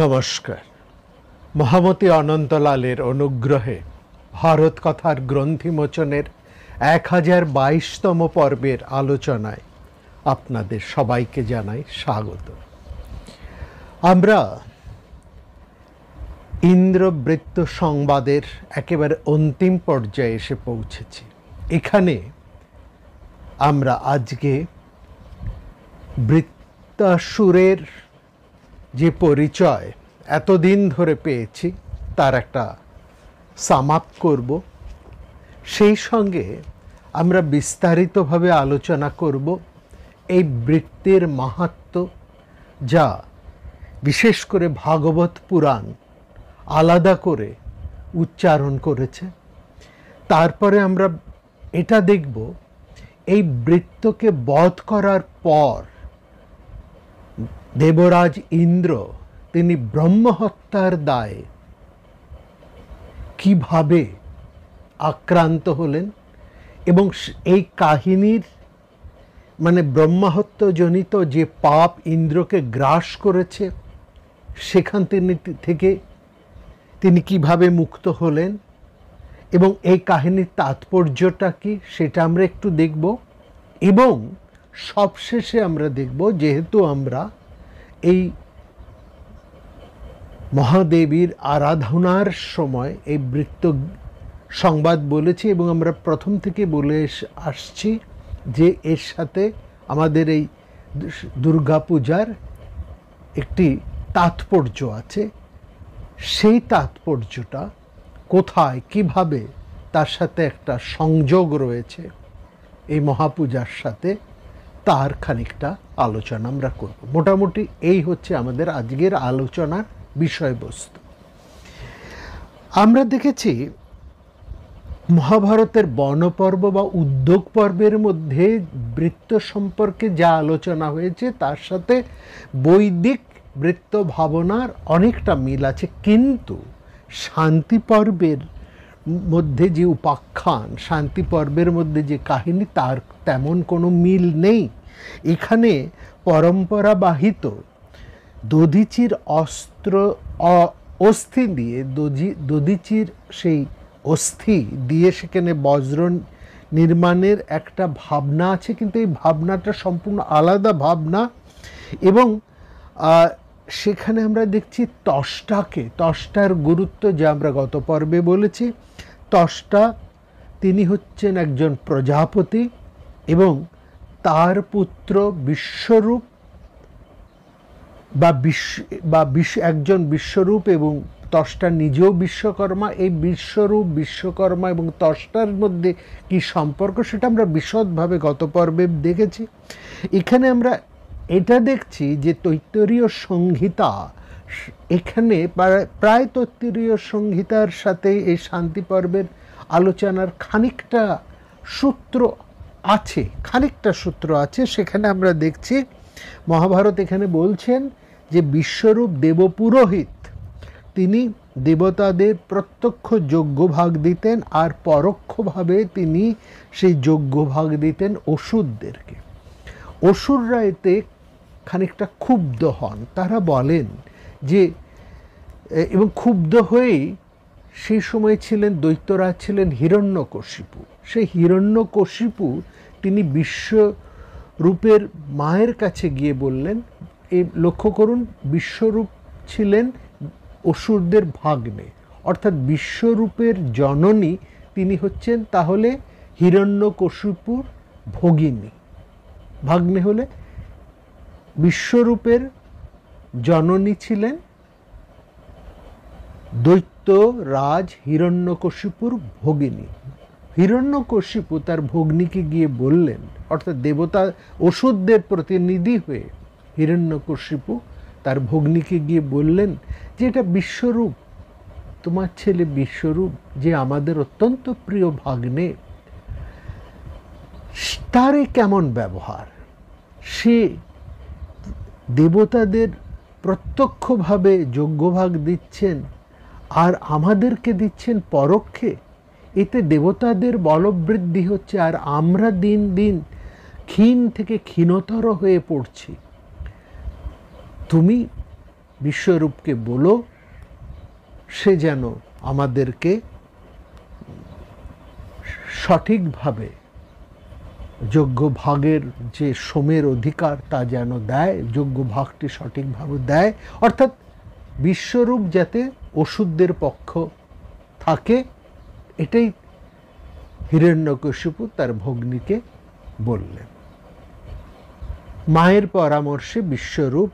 নমস্কার। মহামতি অনন্তলালের অনুগ্রহে ভারত কথার গ্রন্থিমোচনের 1022তম পর্বের আলোচনায় আপনাদের সবাইকে জানাই স্বাগত। আমরা ইন্দ্রবৃত্ত সংবাদের একেবারে অন্তিম পর্যায়ে এসে পৌঁছেছি। এখানে আমরা আজকে বৃত্তাসুরের যে পরিচয় এতদিন ধরে পেয়েছি তার একটা সামাপ করব। সেই সঙ্গে আমরা বিস্তারিতভাবে আলোচনা করব এই বৃত্তের মাহাত্ম্য, যা বিশেষ করে ভাগবত পুরাণ আলাদা করে উচ্চারণ করেছে। তারপরে আমরা এটা দেখব এই বৃত্তকে বধ করার পর দেবরাজ ইন্দ্র তিনি ব্রহ্মহত্যার দায়ে কিভাবে আক্রান্ত হলেন এবং এই কাহিনীর ব্রহ্মহত্যাজনিত যে পাপ ইন্দ্রকে গ্রাস করেছে সেখান থেকে তিনি কিভাবে মুক্ত হলেন এবং এই কাহিনীর তাৎপর্যটা কি সেটা আমরা একটু দেখব। এবং সবশেষে আমরা দেখব, যেহেতু আমরা এই মহাদেবীর আরাধনার সময় এই বৃত্ত সংবাদ বলেছি এবং আমরা প্রথম থেকে বলে আসছি যে এর সাথে আমাদের এই দুর্গাপূজার একটি তাৎপর্য আছে। সেই তাৎপর্যটা কোথায়, কিভাবে, তার সাথে একটা সংযোগ রয়েছে এই মহাপূজার সাথে, তার খানিকটা আলোচনা আমরা করব। মোটামুটি এই হচ্ছে আমাদের আজকের আলোচনার বিষয়বস্তু। আমরা দেখেছি মহাভারতের বনপর্ব বা উদ্যোগ পর্বের মধ্যে বৃত্ত সম্পর্কে যা আলোচনা হয়েছে তার সাথে বৈদিক বৃত্ত ভাবনার অনেকটা মিল আছে, কিন্তু শান্তি পর্বের মধ্যে যে উপাখ্যান, শান্তি পর্বের মধ্যে যে কাহিনী, তার তেমন কোনো মিল নেই। এখানে পরম্পরাবাহিত দধিচির অস্থি দিয়ে দধিচির সেই অস্থি দিয়ে সেখানে বজ্র নির্মাণের একটা ভাবনা আছে, কিন্তু এই ভাবনাটা সম্পূর্ণ আলাদা ভাবনা। এবং সেখানে আমরা দেখছি ত্বষ্টার গুরুত্ব, যা আমরা গত পর্বে বলেছি। ত্বষ্টা তিনি হচ্ছেন একজন প্রজাপতি এবং তার পুত্র বিশ্বরূপ একজন বিশ্বরূপ, এবং ত্বষ্টা নিজেও বিশ্বকর্মা। এই বিশ্বকর্মা এবং ত্বষ্টার মধ্যে কি সম্পর্ক সেটা আমরা বিশদভাবে গত পর্বে দেখেছি। এখানে আমরা এটা দেখছি যে তৈত্তরীয় সংহিতা, এখানে প্রায় তৈত্তরীয় সংহিতার সাথে এই শান্তি পর্বের আলোচনার খানিকটা সূত্র আছে। সেখানে আমরা দেখছি মহাভারত এখানে বলছেন যে বিশ্বরূপ দেবপুরোহিত, তিনি দেবতাদের প্রত্যক্ষ যজ্ঞভাগ দিতেন আর পরোক্ষভাবে তিনি সেই যজ্ঞভাগ দিতেন অসুরদেরকে। অসুররা এতে খানিকটা ক্ষুব্ধ হন। তারা বলেন যে, এবং ক্ষুব্ধ হয়েই সেই সময় দৈত্যরাজ ছিলেন হিরণ্যকশিপু। সেই হিরণ্যকশিপু তিনি বিশ্বরূপের মায়ের কাছে গিয়ে বললেন, এই লক্ষ্য করুন, বিশ্বরূপ ছিলেন অসুরদের ভাগ্নে, অর্থাৎ বিশ্বরূপের জননী তিনি হচ্ছেন তাহলে হিরণ্যকশিপুর ভগিনী। ভাগ্নে হলে বিশ্বরূপের জননী ছিলেন দৈত্যরাজ হিরণ্যকশিপুর ভগিনী। হিরণ্যকশিপু তার ভগ্নীকে গিয়ে বললেন, অর্থাৎ দেবতা অসুরদের প্রতিনিধি হয়ে হিরণ্যকশিপু তার ভগ্নীকে গিয়ে বললেন যে এটা বিশ্বরূপ, তোমার ছেলে বিশ্বরূপ, যে আমাদের অত্যন্ত প্রিয় ভাগ্নে, তারে কেমন ব্যবহার, সে দেবতাদের প্রত্যক্ষভাবে যজ্ঞভাগ দিচ্ছেন আর আমাদেরকে দিচ্ছেন পরোক্ষে। এতে দেবতাদের বলবৃদ্ধি হচ্ছে আর আমরা দিন দিন ক্ষীণ থেকে ক্ষীণতর হয়ে পড়ছি। তুমি বিশ্বরূপকে বলো সে যেন আমাদেরকে সঠিকভাবে যোগ্য ভাগের যে সোমের অধিকার তা যেন দেয়, যোগ্য ভাগটি সঠিকভাবে দেয়, অর্থাৎ বিশ্বরূপ যাতে অসুরদের পক্ষ থাকে, এটাই হিরণ্যকশিপু তার ভগ্নীকে বললেন। মায়ের পরামর্শে বিশ্বরূপ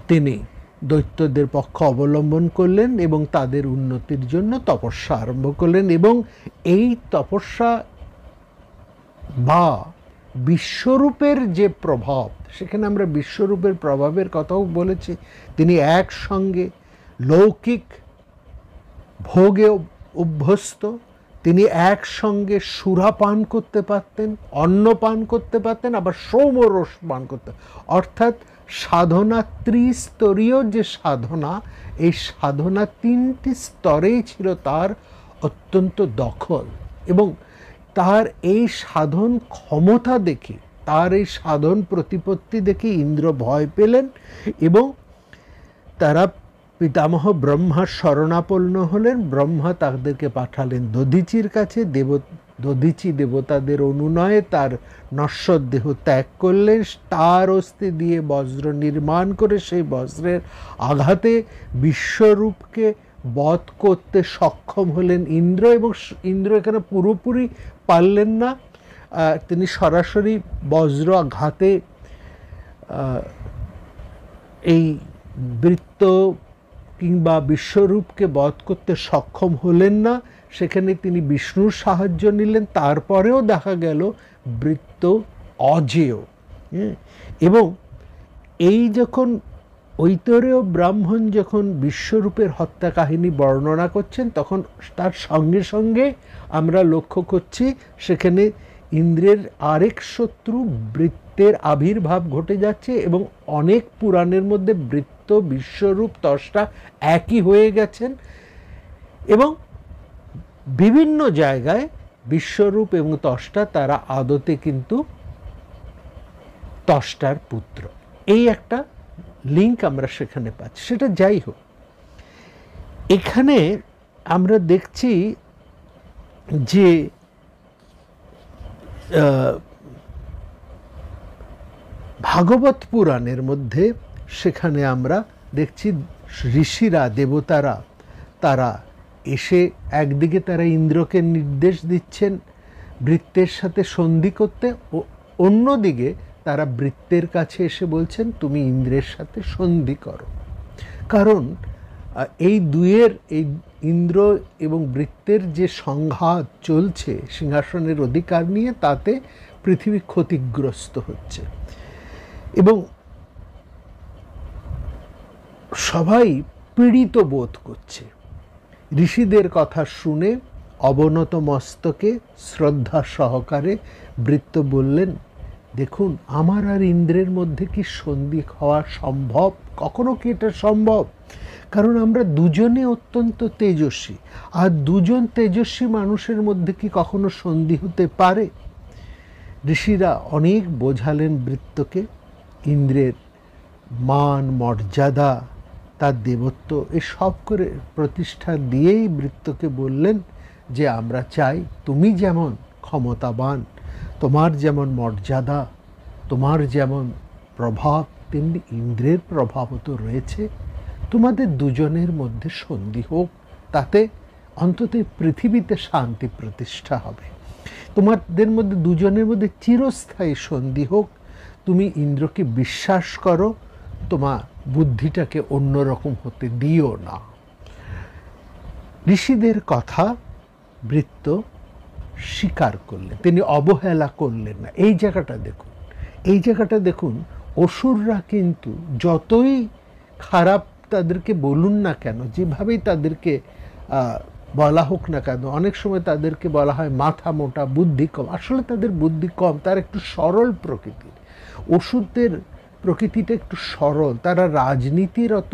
তিনি দৈত্যদের পক্ষ অবলম্বন করলেন এবং তাদের উন্নতির জন্য তপস্যা আরম্ভ করলেন। এবং এই তপস্যা বা বিশ্বরূপের যে প্রভাব, সেখানে আমরা বিশ্বরূপের প্রভাবের কথাও বলেছি। তিনি একসঙ্গে লৌকিক ভোগে অভ্যস্ত, তিনি একসঙ্গে সুরা পান করতে পারতেন, অন্ন পান করতে পারতেন, আবার সোমরস পান করতে, অর্থাৎ সাধনা ত্রিস্তরীয় যে সাধনা, এই সাধনা 3টি স্তরেই ছিল তার অত্যন্ত দখল। এবং তার এই সাধন ক্ষমতা দেখে, তার এই সাধন প্রতিপত্তি দেখে ইন্দ্র ভয় পেলেন এবং তারা পিতামহ ব্রহ্মার শরণাপন্ন হলেন। ব্রহ্মা তাদেরকে পাঠালেন দধিচির কাছে। দধিচি দেবতাদের অনুনয়ে তার নশ্বর দেহ ত্যাগ করলেন। তার অস্থি দিয়ে বজ্র নির্মাণ করে সেই বজ্রের আঘাতে বিশ্বরূপকে বধ করতে সক্ষম হলেন ইন্দ্র। এবং ইন্দ্র এখানে পুরোপুরি পারলেন না, তিনি সরাসরি বজ্র আঘাতে এই বৃত্ত কিংবা বিশ্বরূপকে বধ করতে সক্ষম হলেন না। সেখানে তিনি বিষ্ণুর সাহায্য নিলেন। তারপরেও দেখা গেল বৃত্ত অজেয়। এবং এই যখন ঐতরেয় ব্রাহ্মণ যখন বিশ্বরূপের হত্যা কাহিনী বর্ণনা করছেন, তখন তার সঙ্গে সঙ্গে আমরা লক্ষ্য করছি সেখানে ইন্দ্রের আরেক শত্রু বৃত্তের আবির্ভাব ঘটে যাচ্ছে। এবং অনেক পুরাণের মধ্যে বৃত্ত, বিশ্বরূপ, ত্বষ্টা একই হয়ে গেছেন। এবং বিভিন্ন জায়গায় বিশ্বরূপ এবং ত্বষ্টা তারা আদতে কিন্তু ত্বষ্টার পুত্র, এই একটা লিঙ্ক আমরা সেখানে পাচ্ছি। সেটা যাই হোক, এখানে আমরা দেখছি যে ভাগবত পুরাণের মধ্যে সেখানে আমরা দেখছি ঋষিরা, দেবতারা, তারা এসে একদিকে তারা ইন্দ্রকে নির্দেশ দিচ্ছেন বৃত্তের সাথে সন্ধি করতে, ও অন্যদিকে তারা বৃত্তের কাছে এসে বলছেন তুমি ইন্দ্রের সাথে সন্ধি করো। কারণ এই দুয়ের, এই ইন্দ্র এবং বৃত্তের যে সংঘাত চলছে সিংহাসনের অধিকার নিয়ে, তাতে পৃথিবী ক্ষতিগ্রস্ত হচ্ছে এবং সবাই পীড়িত বোধ করছে। ঋষিদের কথা শুনে অবনত মস্তকে শ্রদ্ধা সহকারে বৃত্ত বললেন, দেখুন আমার আর ইন্দ্রের মধ্যে কি সন্ধি হওয়া সম্ভব? কখনো কি এটা সম্ভব? কারণ আমরা দুজনে অত্যন্ত তেজস্বী, আর দুজন তেজস্বী মানুষের মধ্যে কি কখনো সন্ধি হতে পারে? ঋষিরা অনেক বোঝালেন বৃত্তকে, ইন্দ্রের মান মর্যাদা, তার দেবত্ব এসব করে প্রতিষ্ঠা দিয়েই বৃত্তকে বললেন যে আমরা চাই তুমি যেমন ক্ষমতাবান, তোমার যেমন মর্যাদা, তোমার যেমন প্রভাব, তেমনি ইন্দ্রের প্রভাবও তো রয়েছে, তোমাদের দুজনের মধ্যে সন্ধি হোক, তাতে অন্তত পৃথিবীতে শান্তি প্রতিষ্ঠা হবে। তোমাদের মধ্যে দুজনের মধ্যে চিরস্থায়ী সন্ধি হোক। তুমি ইন্দ্রকে বিশ্বাস করো, তোমার বুদ্ধিটাকে অন্যরকম হতে দিও না। ঋষিদের কথা বৃত্ত স্বীকার করলেন, তিনি অবহেলা করলেন না। এই জায়গাটা দেখুন, অসুররা কিন্তু যতই খারাপ তাদেরকে বলুন না কেন, যেভাবেই তাদেরকে বলা হোক না কেন, অনেক সময় তাদেরকে বলা হয় মাথা মোটা, বুদ্ধি কম। আসলে তাদের বুদ্ধি কম, তার একটু সরল প্রকৃতির। অসুরদের প্রকৃতিটা একটু সরল, তারা রাজনীতির অত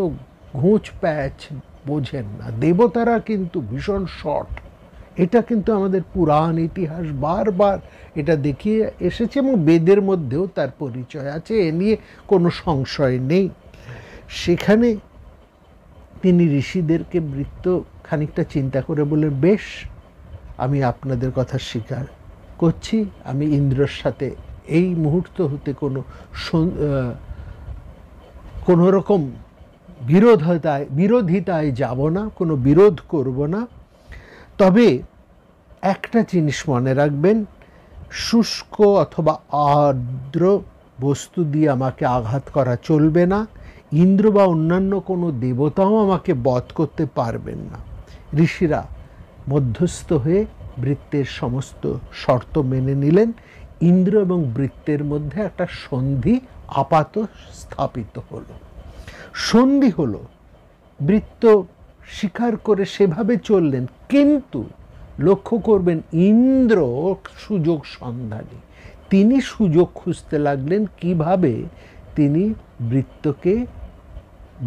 ঘোঁচ প্যাচ বোঝেন না। দেবতারা কিন্তু ভীষণ শর্ট, এটা কিন্তু আমাদের পুরাণ ইতিহাস বারবার এটা দেখিয়ে এসেছে এবং বেদের মধ্যেও তার পরিচয় আছে, এ নিয়ে কোনো সংশয় নেই। সেখানে তিনি ঋষিদেরকে বৃত্ত খানিকটা চিন্তা করে বললেন, বেশ, আমি আপনাদের কথা স্বীকার করছি, আমি ইন্দ্রর সাথে এই মুহূর্ত হতে কোনো রকম বিরোধিতায় যাব না, কোনো বিরোধ করব না। তবে একটা জিনিস মনে রাখবেন, শুষ্ক অথবা আর্দ্র বস্তু দিয়ে আমাকে আঘাত করা চলবে না, ইন্দ্র বা অন্যান্য কোনো দেবতাও আমাকে বধ করতে পারবেন না। ঋষিরা মধ্যস্থ হয়ে বৃত্তের সমস্ত শর্ত মেনে নিলেন। ইন্দ্র এবং বৃত্তের মধ্যে একটা সন্ধি আপাত স্থাপিত হলো। সন্ধি হলো, বৃত্ত স্বীকার করে সেভাবে চললেন, কিন্তু লক্ষ্য করবেন ইন্দ্র সুযোগ সন্ধানী। তিনি সুযোগ খুঁজতে লাগলেন কিভাবে তিনি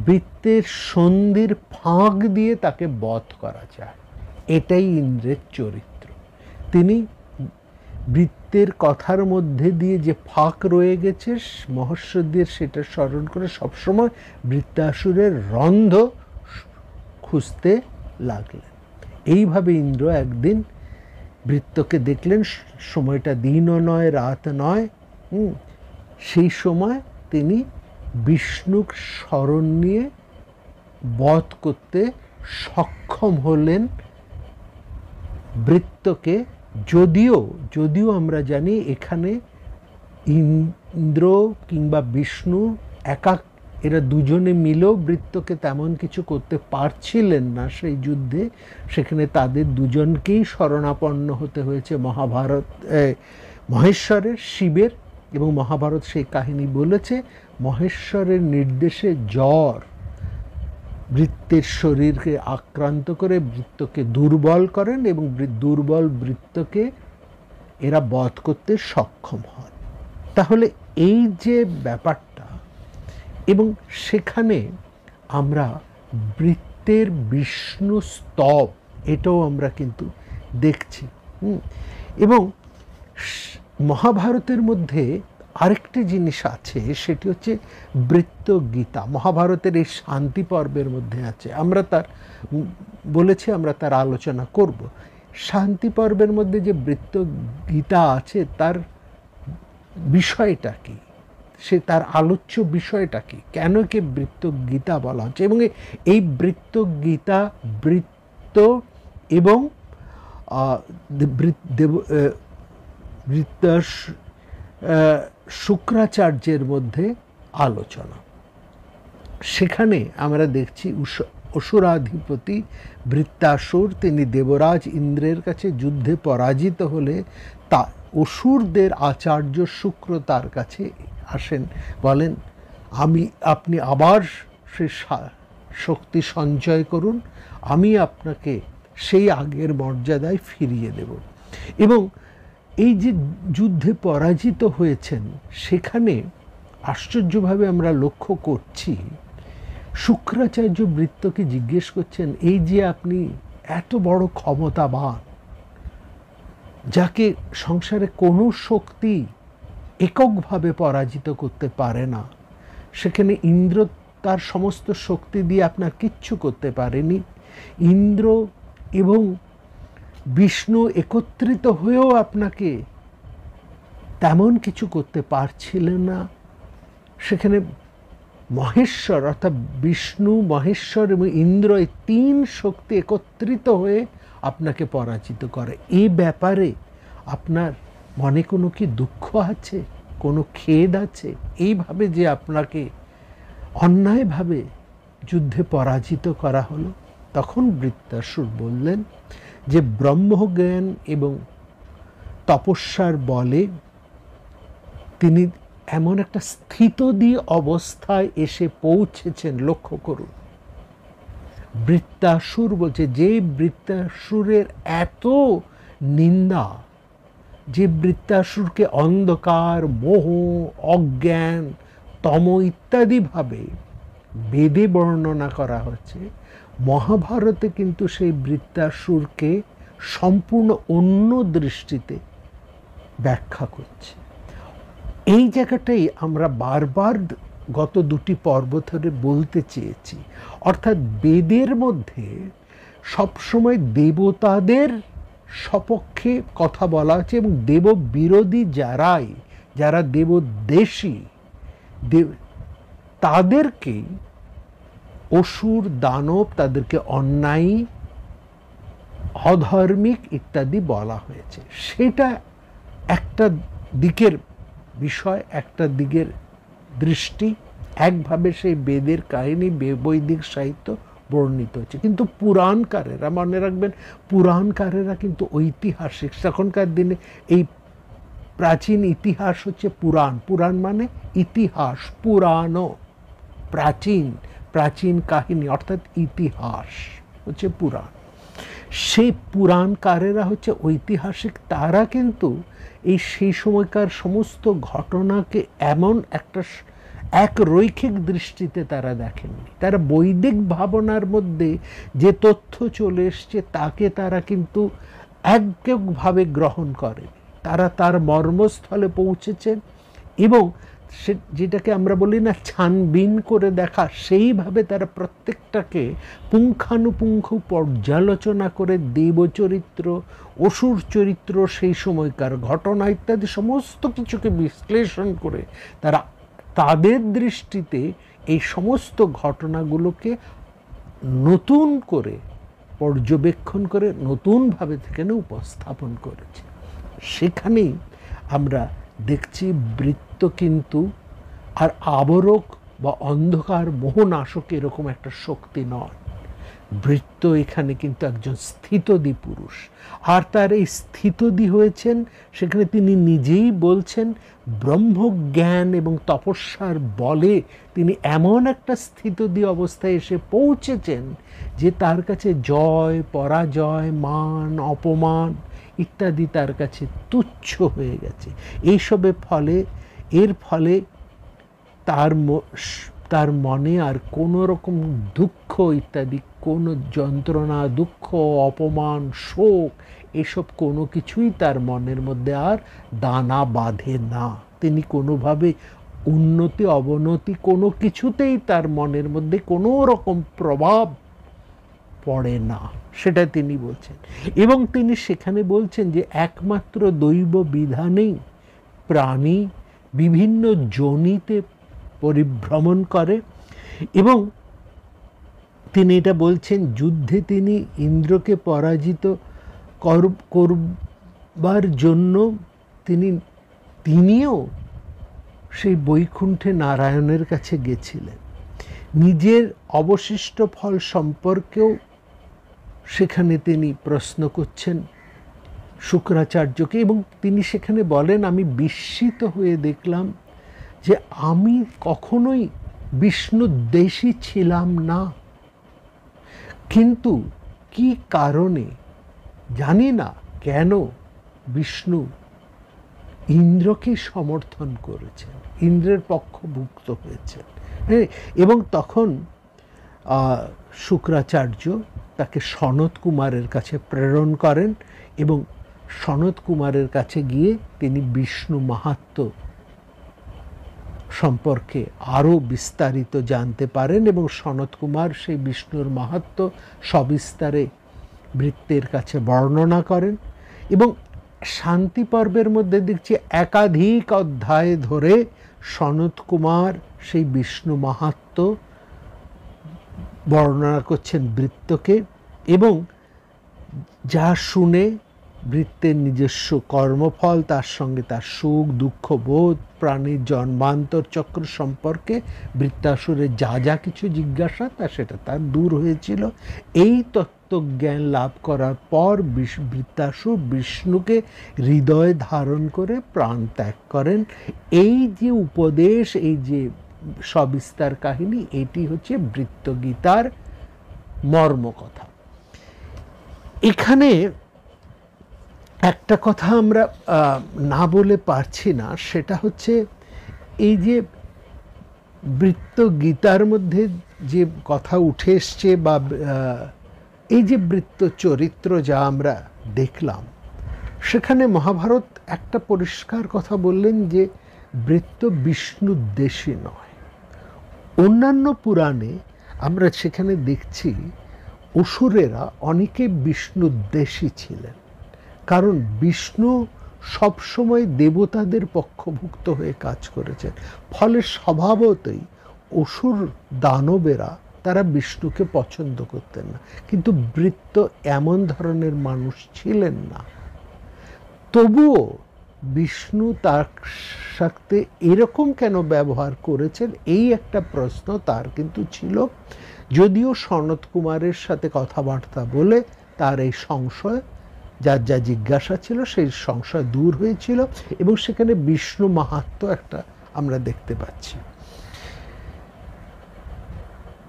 বৃত্তের সন্ধির ফাঁক দিয়ে তাকে বধ করা যায়। এটাই ইন্দ্রের চরিত্র। তিনি বৃত্তের কথার মধ্যে দিয়ে যে ফাঁক রয়ে গেছে মহর্ষিদের, সেটা স্মরণ করে সবসময় বৃত্তাসুরের রন্ধ্র খুঁজতে লাগলেন। এইভাবে ইন্দ্র একদিন বৃত্তকে দেখলেন, সময়টা দিনও নয় রাত নয়, সেই সময় তিনি বিষ্ণুর স্মরণ নিয়ে বধ করতে সক্ষম হলেন বৃত্তকে। যদিও আমরা জানি এখানে ইন্দ্র কিংবা বিষ্ণু এরা দুজনে মিলেও বৃত্তকে তেমন কিছু করতে পারছিলেন না সেই যুদ্ধে। সেখানে তাদের দুজনকেই শরণাপন্ন হতে হয়েছে মহেশ্বরের, শিবের। এবং মহাভারত সেই কাহিনী বলেছে, মহেশ্বরের নির্দেশে জ্বর বৃত্তের শরীরকে আক্রান্ত করে বৃত্তকে দুর্বল করেন এবং দুর্বল বৃত্তকে এরা বধ করতে সক্ষম হন। তাহলে এই যে ব্যাপারটা, এবং সেখানে আমরা বৃত্তের বিষ্ণু স্তব এটাও আমরা কিন্তু দেখছি। এবং মহাভারতের মধ্যে আরেকটি জিনিস আছে, সেটি হচ্ছে বৃত্ত গীতা। মহাভারতের এই শান্তি পর্বের মধ্যে আছে, আমরা তার আলোচনা করব। শান্তি পর্বের মধ্যে যে বৃত্ত গীতা আছে তার বিষয়টা কি, তার আলোচ্য বিষয়টা কি, কেন কি বৃত্ত গীতা বলা হচ্ছে, এবং এই বৃত্ত গীতা বৃত্ত এবং শুক্রাচার্যের মধ্যে আলোচনা। সেখানে আমরা দেখছি অসুরাধিপতি বৃত্তাসুর, তিনি দেবরাজ ইন্দ্রের কাছে যুদ্ধে পরাজিত হলে অসুরদের আচার্য শুক্র তার কাছে আসেন, বলেন আপনি আবার সে শক্তি সঞ্চয় করুন, আমি আপনাকে সেই আগের মর্যাদায় ফিরিয়ে দেব। এবং এই যে যুদ্ধে পরাজিত হয়েছেন, সেখানে আশ্চর্যভাবে আমরা লক্ষ্য করছি শুক্রাচার্য বৃত্তকে জিজ্ঞেস করছেন, এই যে আপনি এত বড় ক্ষমতাবান, যাকে সংসারে কোনো শক্তি এককভাবে পরাজিত করতে পারে না, সেখানে ইন্দ্র তার সমস্ত শক্তি দিয়ে আপনার কিচ্ছু করতে পারেনি, ইন্দ্র এবং বিষ্ণু একত্রিত হয়েও আপনাকে তেমন কিছু করতে পারছিলেন না। সেখানে মহেশ্বর অর্থাৎ বিষ্ণু, মহেশ্বর এবং ইন্দ্র, এই তিন শক্তি একত্রিত হয়ে আপনাকে পরাজিত করে। এই ব্যাপারে আপনার মনে কোনো কি দুঃখ আছে, কোনো খেদ আছে, এইভাবে যে আপনাকে অন্যায়ভাবে যুদ্ধে পরাজিত করা হলো? তখন বৃত্তাসুর বললেন যে ব্রহ্মজ্ঞান এবং তপস্যার বলে তিনি এমন একটা স্থিতদি অবস্থায় এসে পৌঁছেছেন। লক্ষ্য করুন, বৃত্তাসুর বলছে, যে বৃত্তাসুরের এত নিন্দা, যে বৃত্তাসুরকে অন্ধকার, মোহ, অজ্ঞান, তম ইত্যাদিভাবে বেদে বর্ণনা করা হচ্ছে, মহাভারতে কিন্তু সেই বৃত্তাসুরকে সম্পূর্ণ অন্য দৃষ্টিতে ব্যাখ্যা করছে। এই জায়গাটাই আমরা বারবার গত দুটি পর্ব ধরে বলতে চেয়েছি। অর্থাৎ বেদের মধ্যে সবসময় দেবতাদের সপক্ষে কথা বলা হচ্ছে, এবং দেব বিরোধী যারা দেবদ্বেষী তাদেরকে অসুর, দানব, তাদেরকে অন্যায়ী, অধর্মিক ইত্যাদি বলা হয়েছে। সেটা একটা দিকের বিষয়, একটা দিকের দৃষ্টি। একভাবে সেই বেদের কাহিনী বৈদিক সাহিত্য বর্ণিত হচ্ছে। কিন্তু পুরাণকারেরা, মনে রাখবেন, পুরাণকারেরা কিন্তু ঐতিহাসিক। তখনকার দিনে এই প্রাচীন ইতিহাস হচ্ছে পুরাণ। পুরাণ মানে ইতিহাস, পুরাণও প্রাচীন, প্রাচীন কাহিনী, অর্থাৎ ইতিহাস হচ্ছে পুরাণ। সেই পুরাণকারেরা হচ্ছে ঐতিহাসিক। তারা কিন্তু সেই সময়কার সমস্ত ঘটনাকে এমন এক রৈখিক দৃষ্টিতে তারা দেখেননি। তারা বৈদিক ভাবনার মধ্যে যে তথ্য চলে এসছে তাকে তারা কিন্তু একভাবে গ্রহণ করেন। তারা তার মর্মস্থলে পৌঁছেছেন, এবং যেটাকে আমরা বলি না ছানবিন করে দেখা, সেইভাবে তারা প্রত্যেকটাকে পুঙ্খানুপুঙ্খ পর্যালোচনা করে দেবচরিত্র, অসুর চরিত্র, সেই সময়কার ঘটনা ইত্যাদি সমস্ত কিছুকে বিশ্লেষণ করে তারা তাদের দৃষ্টিতে এই সমস্ত ঘটনাগুলোকে নতুন করে পর্যবেক্ষণ করে নতুনভাবে সেখানে উপস্থাপন করেছে। সেখানেই আমরা দেখছি বৃত্ত কিন্তু আর আবরক বা অন্ধকার মোহনাশক এরকম একটা শক্তি নয়। বৃত্ত এখানে কিন্তু একজন স্থিতদি পুরুষ, আর তার এই স্থিতদি হয়েছেন, সেখানে তিনি নিজেই বলছেন, ব্রহ্মজ্ঞান এবং তপস্যার বলে তিনি এমন একটা স্থিতদি অবস্থায় এসে পৌঁছেছেন যে তার কাছে জয়, পরাজয়, মান, অপমান ইত্যাদি তার কাছে তুচ্ছ হয়ে গেছে। এর ফলে তার মনে আর কোনো রকম দুঃখ ইত্যাদি, কোনো যন্ত্রণা, দুঃখ, অপমান, শোক, এসব কোনো কিছুই তার মনের মধ্যে আর দানা বাঁধে না। তিনি কোনোভাবে উন্নতি অবনতি কোনো কিছুতেই তার মনের মধ্যে কোনো রকম প্রভাব পড়ে না, সেটা তিনি বলছেন। এবং তিনি সেখানে বলছেন যে একমাত্র দৈব বিধানেই প্রাণী বিভিন্ন যোনিতে পরিভ্রমণ করে, এবং তিনি এটা বলছেন, যুদ্ধে তিনি ইন্দ্রকে পরাজিত করবার জন্য তিনিও সেই বৈকুণ্ঠে নারায়ণের কাছে গেছিলেন। নিজের অবশিষ্ট ফল সম্পর্কেও সেখানে তিনি প্রশ্ন করছেন শুক্রাচার্যকে, এবং তিনি সেখানে বলেন, আমি বিস্মিত হয়ে দেখলাম যে আমি কখনোই বিষ্ণুদ্বেষী ছিলাম না, কিন্তু কি কারণে জানি না কেন বিষ্ণু ইন্দ্রকে সমর্থন করেছেন, ইন্দ্রের পক্ষভুক্ত হয়েছেন। এবং তখন শুক্রাচার্য তাকে সনত কুমারের কাছে প্রেরণ করেন, এবং সনত কুমারের কাছে গিয়ে তিনি বিষ্ণু মাহাত্ম্য সম্পর্কে আরও বিস্তারিত জানতে পারেন, এবং সনত কুমার সেই বিষ্ণুর মাহাত্ম্য সবিস্তারে বৃত্তের কাছে বর্ণনা করেন। এবং শান্তি পর্বের মধ্যে দেখছি একাধিক অধ্যায় ধরে সনত কুমার সেই বিষ্ণু মাহাত্ম্য বর্ণনা করছেন বৃত্তকে, এবং যা শুনে বৃত্তের নিজস্ব কর্মফল, তার সঙ্গে তার সুখ দুঃখ বোধ, প্রাণীর জন্মান্তর চক্র সম্পর্কে বৃত্তাসুরের যা কিছু জিজ্ঞাসা সেটা তার দূর হয়েছিল। এই তত্ত্বজ্ঞান লাভ করার পর বৃত্তাসুর বিষ্ণুকে হৃদয়ে ধারণ করে প্রাণ ত্যাগ করেন। এই যে উপদেশ, এই যে সবিস্তার কাহিনী, এটি হচ্ছে বৃত্তগীতার মর্মকথা। এখানে একটা কথা আমরা না বলে পারছি না, সেটা হচ্ছে এই যে বৃত্তগীতার মধ্যে যে কথা উঠে এসছে, বা এই যে বৃত্ত চরিত্র যা আমরা দেখলাম, সেখানে মহাভারত একটা পরিষ্কার কথা বললেন যে বৃত্ত বিষ্ণুদ্বেষী নয়। অন্যান্য পুরাণে আমরা সেখানে দেখছি অসুরেরা অনেকে বিষ্ণুদ্বেষী ছিলেন, কারণ বিষ্ণু সবসময় দেবতাদের পক্ষভুক্ত হয়ে কাজ করেছেন। ফলে স্বভাবতই অসুর দানবেরা তারা বিষ্ণুকে পছন্দ করতেন না। কিন্তু বৃত্ত এমন ধরনের মানুষ ছিলেন না। তবুও বিষ্ণু তার সাথে এরকম কেন ব্যবহার করেছেন, এই একটা প্রশ্ন তার কিন্তু ছিল। যদিও সনত কুমারের সাথে কথাবার্তা বলে তার এই সংশয়, যার যা জিজ্ঞাসা ছিল সেই সংশয় দূর হয়েছিল, এবং সেখানে বিষ্ণু মাহাত্ম্য একটা আমরা দেখতে পাচ্ছি।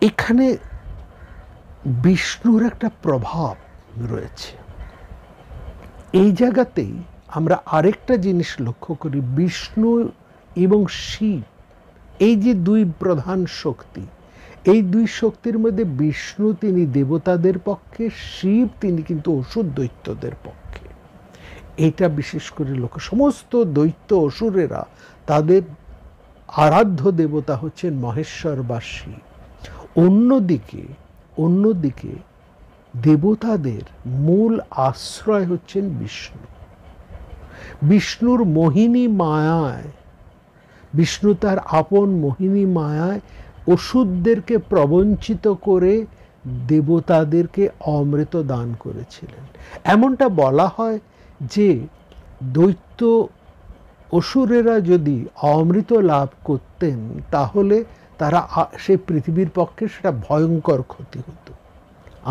এখানে বিষ্ণুর একটা প্রভাব রয়েছে। এই জায়গাতেই আমরা আরেকটা জিনিস লক্ষ্য করি, বিষ্ণু এবং শিব এই যে দুই প্রধান শক্তি, এই দুই শক্তির মধ্যে বিষ্ণু তিনি দেবতাদের পক্ষে, শিব তিনি কিন্তু অসুর দৈত্যদের পক্ষে। এটা বিশেষ করে সমস্ত দৈত্য অসুরেরা তাদের আরাধ্য দেবতা হচ্ছেন মহেশ্বর বা শিব। অন্যদিকে দেবতাদের মূল আশ্রয় হচ্ছেন বিষ্ণু। বিষ্ণুর মোহিনী মায়ায়, বিষ্ণু তার আপন মোহিনী মায়ায় অসুরদেরকে প্রবঞ্চিত করে দেবতাদেরকে অমৃত দান করেছিলেন। এমনটা বলা হয় যে দৈত্য অসুরেরা যদি অমৃত লাভ করতেন তাহলে তারা সেই পৃথিবীর পক্ষে সেটা ভয়ঙ্কর ক্ষতি হতো।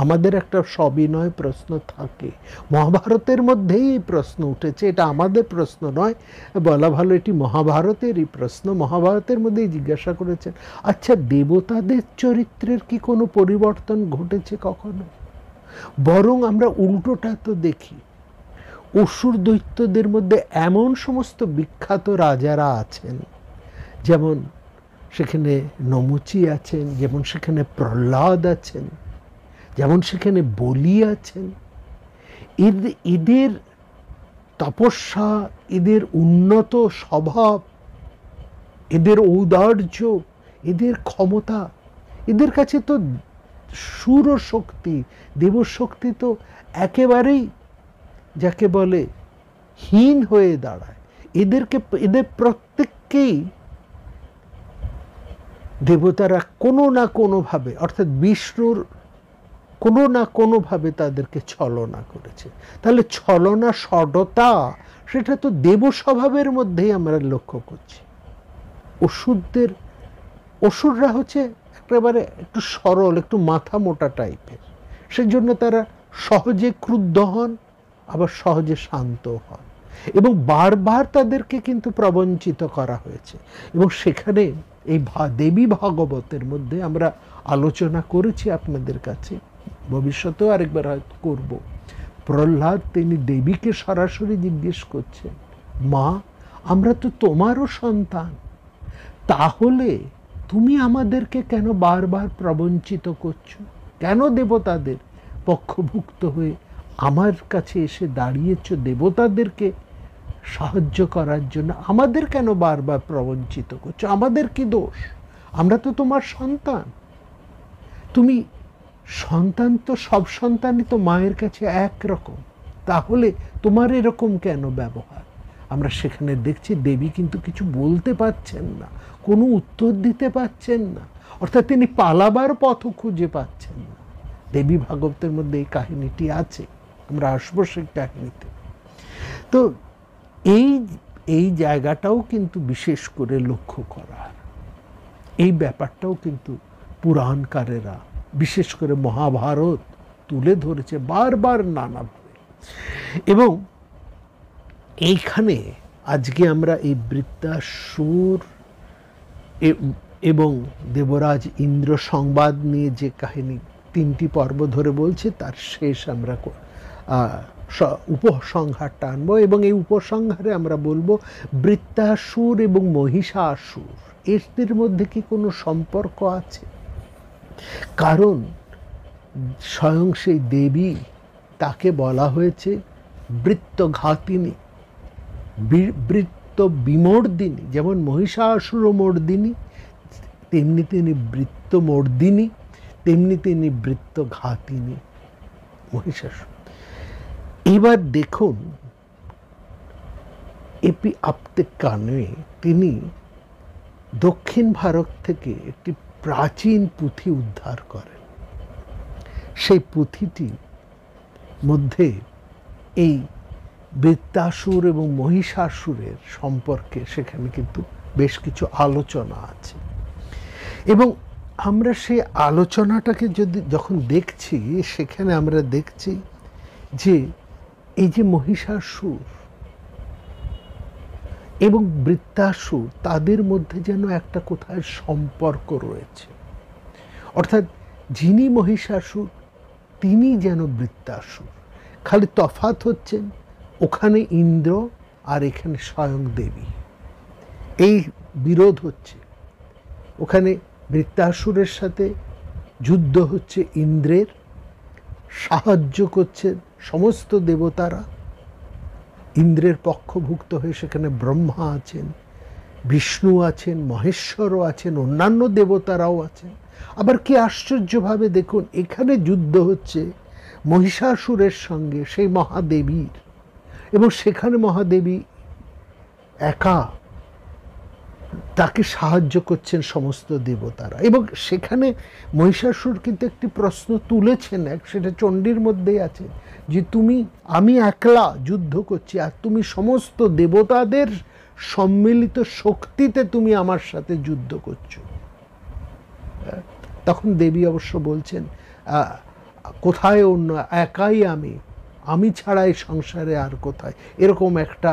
আমাদের একটা সবিনয় প্রশ্ন থাকে, মহাভারতের মধ্যেই এই প্রশ্ন উঠেছে, এটা আমাদের প্রশ্ন নয়, বলা ভালো এটি মহাভারতেরই প্রশ্ন। মহাভারতের মধ্যেই জিজ্ঞাসা করেছেন, আচ্ছা দেবতাদের চরিত্রের কি কোনো পরিবর্তন ঘটেছে কখনো? বরং আমরা উল্টোটা তো দেখি, অসুর দৈত্যদের মধ্যে এমন সমস্ত বিখ্যাত রাজারা আছেন, যেমন সেখানে নমুচি আছেন, যেমন সেখানে প্রহ্লাদ আছেন, যেমন সেখানে বলি আছেন। এদের তপস্যা, এদের উন্নত স্বভাব, এদের ঔদার্য, এদের ক্ষমতা, এদের কাছে তো সুর শক্তি, দেবশক্তি তো একেবারেই যাকে বলে হীন হয়ে দাঁড়ায়। এদের প্রত্যেককেই দেবতারা কোনো না কোনোভাবে, অর্থাৎ বিষ্ণুর কোনো না কোনোভাবে তাদেরকে ছলনা করেছে। তাহলে ছলনা, ষড়তা, সেটা তো দেব স্বভাবের মধ্যেই আমরা লক্ষ্য করছি। অসুররা হচ্ছে একেবারে একটু সরল, একটু মাথা মোটা টাইপের, সেজন্য তারা সহজে ক্রুদ্ধ হন, আবার সহজে শান্ত হন, এবং বারবার তাদেরকে কিন্তু প্রবঞ্চিত করা হয়েছে। এবং সেখানে এই দেবী ভাগবতের মধ্যে আমরা আলোচনা করেছি আপনাদের কাছে, ভবিষ্যতেও আরেকবার হয়তো করব। প্রহ্লাদ তিনি দেবীকে সরাসরি জিজ্ঞেস করছেন, মা আমরা তো তোমারও সন্তান, তাহলে তুমি আমাদেরকে কেন বারবার প্রবঞ্চিত করছো? কেন দেবতাদের পক্ষভুক্ত হয়ে আমার কাছে এসে দাঁড়িয়েছ দেবতাদেরকে সাহায্য করার জন্য? আমাদের কেন বারবার প্রবঞ্চিত করছো? আমাদের কি দোষ? আমরা তো তোমার সন্তান। তুমি সন্তান তো, সব সন্তানই তো মায়ের কাছে একরকম, তাহলে তোমার এরকম কেন ব্যবহার? আমরা সেখানে দেখছি দেবী কিন্তু কিছু বলতে পারছেন না, কোনো উত্তর দিতে পারছেন না, অর্থাৎ তিনি পালাবার পথ খুঁজে পাচ্ছেন না। দেবী ভাগবতের মধ্যে এই কাহিনীটি আছে, আমরা আসবো সেই কাহিনীতে। তো এই জায়গাটাও কিন্তু বিশেষ করে লক্ষ্য করার, এই ব্যাপারটাও কিন্তু পুরাণকারেরা, বিশেষ করে মহাভারত তুলে ধরেছে বারবার নানাভাবে। এবং এইখানে আজকে আমরা এই বৃত্তাসুর এবং দেবরাজ ইন্দ্র সংবাদ নিয়ে যে কাহিনী 3টি পর্ব ধরে বলছে, তার শেষ আমরা উপসংহারটা আনবো। এবং এই উপসংহারে আমরা বলবো বৃত্তাসুর এবং মহিষাসুর এদের মধ্যে কি কোনো সম্পর্ক আছে? কারণ স্বয়ং সেই দেবী, তাকে বলা হয়েছে বৃত্তঘাতিনী, বৃত্ত বিমর্দিনী। যেমন মহিষাসুর মর্দিনী, তেমনি তিনি বৃত্তমর্দিনী, তেমনি তিনি বৃত্তঘাতিনী মহিষাসুর। এবার দেখুন এপি আপতেক কানে তিনি দক্ষিণ ভারত থেকে একটি প্রাচীন পুঁথি উদ্ধার করেন। সেই পুঁথিটি মধ্যে এই বৃত্তাসুর এবং মহিষাসুরের সম্পর্কে সেখানে কিন্তু বেশ কিছু আলোচনা আছে, এবং আমরা সেই আলোচনাটাকে যখন দেখছি, সেখানে আমরা দেখছি যে এই যে মহিষাসুর এবং বৃত্তাসুর, তাদের মধ্যে যেন একটা কোথায় সম্পর্ক রয়েছে। অর্থাৎ যিনি মহিষাসুর তিনি যেন বৃত্তাসুর, খালি তফাৎ হচ্ছেন ওখানে ইন্দ্র আর এখানে স্বয়ং দেবী। এই বিরোধ হচ্ছে, ওখানে বৃত্তাসুরের সাথে যুদ্ধ হচ্ছে ইন্দ্রের, সাহায্য করছেন সমস্ত দেবতারা, ইন্দ্রের পক্ষভুক্ত হয়ে সেখানে ব্রহ্মা আছেন, বিষ্ণু আছেন, মহেশ্বরও আছেন, অন্যান্য দেবতারাও আছেন। আবার কি আশ্চর্যভাবে দেখুন, এখানে যুদ্ধ হচ্ছে মহিষাসুরের সঙ্গে সেই মহাদেবীর, এবং সেখানে মহাদেবী একা, তাকে সাহায্য করছেন সমস্ত দেবতারা। এবং সেখানে মহিষাসুর কিন্তু একটি প্রশ্ন তুলেছেন, সেটা চণ্ডীর মধ্যেই আছে, যে আমি একলা যুদ্ধ করছি আর তুমি সমস্ত দেবতাদের সম্মিলিত শক্তিতে তুমি আমার সাথে যুদ্ধ করছো। তখন দেবী অবশ্য বলছেন, কোথায় অন্য, একাই আমি ছাড়া এই সংসারে আর কোথায়, এরকম একটা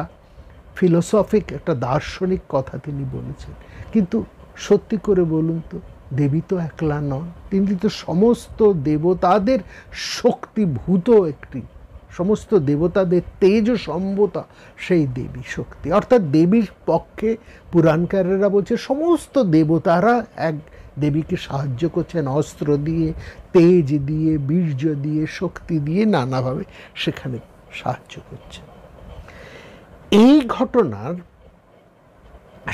ফিলোসফিক, একটা দার্শনিক কথা তিনি বলেছেন। কিন্তু সত্যি করে বলুন তো, দেবী তো একলা নন, তিনি তো সমস্ত দেবতাদের শক্তিভূত একটি, সমস্ত দেবতাদের তেজ সম্ভূতা সেই দেবী শক্তি। অর্থাৎ দেবীর পক্ষে পুরাণকারেরা বলছে সমস্ত দেবতারা এক দেবীকে সাহায্য করছেন, অস্ত্র দিয়ে, তেজ দিয়ে, বীর্য দিয়ে, শক্তি দিয়ে নানাভাবে সেখানে সাহায্য করছেন। এই ঘটনার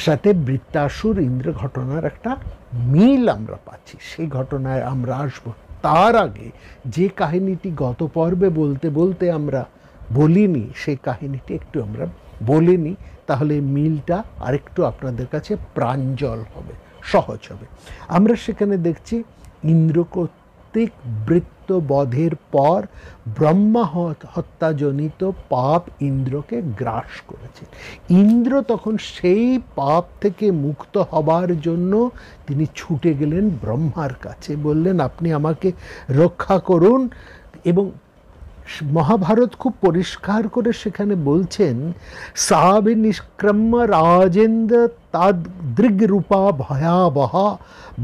সাথে বৃত্তাসুর ইন্দ্র ঘটনার একটা মিল আমরা পাচ্ছি, সেই ঘটনায় আমরা আসব। তার আগে যে কাহিনীটি গত পর্বে বলতে বলতে আমরা বলিনি, সেই কাহিনীটি একটু আমরা বলে নিই, তাহলে মিলটা আরেকটু আপনাদের কাছে প্রাঞ্জল হবে, সহজ হবে। আমরা সেখানে দেখছি ইন্দ্র কর্তৃক বৃত্তবধের পর ব্রহ্মা হত্যাজনিত পাপ ইন্দ্রকে গ্রাস করেছে। ইন্দ্র তখন সেই পাপ থেকে মুক্ত হবার জন্য তিনি ছুটে গেলেন ব্রহ্মার কাছে, বললেন আপনি আমাকে রক্ষা করুন। এবং মহাভারত খুব পরিষ্কার করে সেখানে বলছেন, সাবে নিষ্ক্রম্য রাজেন্দ্র তাদ দৃগ্রূপা ভয়াবহা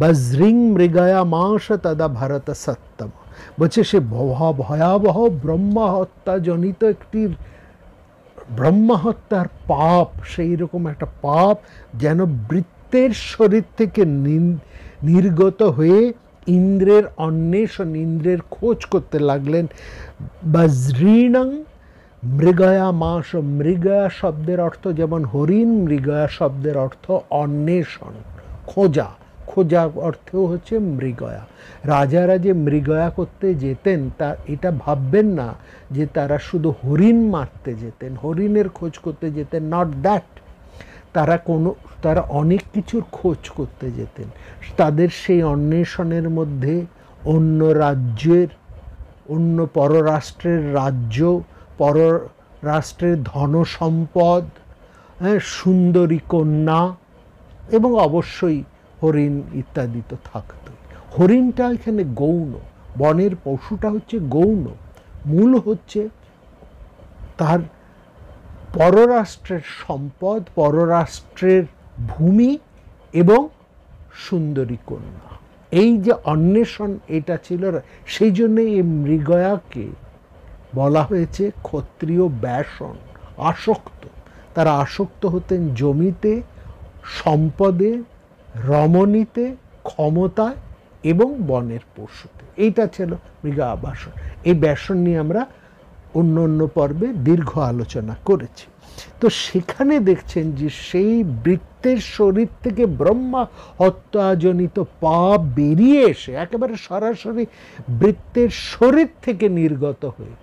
বজ্রিং মৃগয়া মাস তদা ভারত সত্যম। বলছে সে ভয়াবহ ব্রহ্মা হত্যাজনিত একটি, ব্রহ্মা হত্যার পাপ, সেই রকম একটা পাপ যেন বৃত্তের শরীর থেকে নির্গত হয়ে ইন্দ্রের অন্বেষণ, ইন্দ্রের খোঁজ করতে লাগলেন। বজ্রিণং মৃগয়া মাস, মৃগয়া শব্দের অর্থ যেমন হরিণ, মৃগয়া শব্দের অর্থ অন্বেষণ, খোঁজা, খোঁজা অর্থেও হচ্ছে মৃগয়া। রাজারা যে মৃগয়া করতে যেতেন, তা এটা ভাববেন না যে তারা শুধু হরিণ মারতে যেতেন, হরিণের খোঁজ করতে যেতেন, নট দ্যাট। তারা অনেক কিছুর খোঁজ করতে যেতেন। তাদের সেই অন্বেষণের মধ্যে অন্য রাজ্যের, অন্য পররাষ্ট্রের রাজ্য, পররাষ্ট্রের ধনসম্পদ, সুন্দরী কন্যা এবং অবশ্যই হরিণ ইত্যাদি তো থাকতই। হরিণটা এখানে গৌণ, বনের পশুটা হচ্ছে গৌণ, মূল হচ্ছে তার পররাষ্ট্রের সম্পদ, পররাষ্ট্রের ভূমি এবং সুন্দরী কন্যা। এই যে অন্বেষণ, এটা ছিল, সেই জন্যে এই মৃগয়াকে বলা হয়েছে ক্ষত্রিয় ব্যাসন, আসক্ত। তারা আসক্ত হতেন জমিতে, সম্পদে, রমণীতে, ক্ষমতায় এবং বনের পশুতে। এইটা ছিল মৃগয়া বাসন। এই ব্যাসন নিয়ে আমরা অন্য অন্য পর্বে দীর্ঘ আলোচনা করেছি। তো সেখানে দেখছেন যে সেই বৃত্তের শরীর থেকে ব্রহ্মা হত্যাজনিত পাপ বেরিয়ে এসে একেবারে সরাসরি বৃত্তের শরীর থেকে নির্গত হয়ে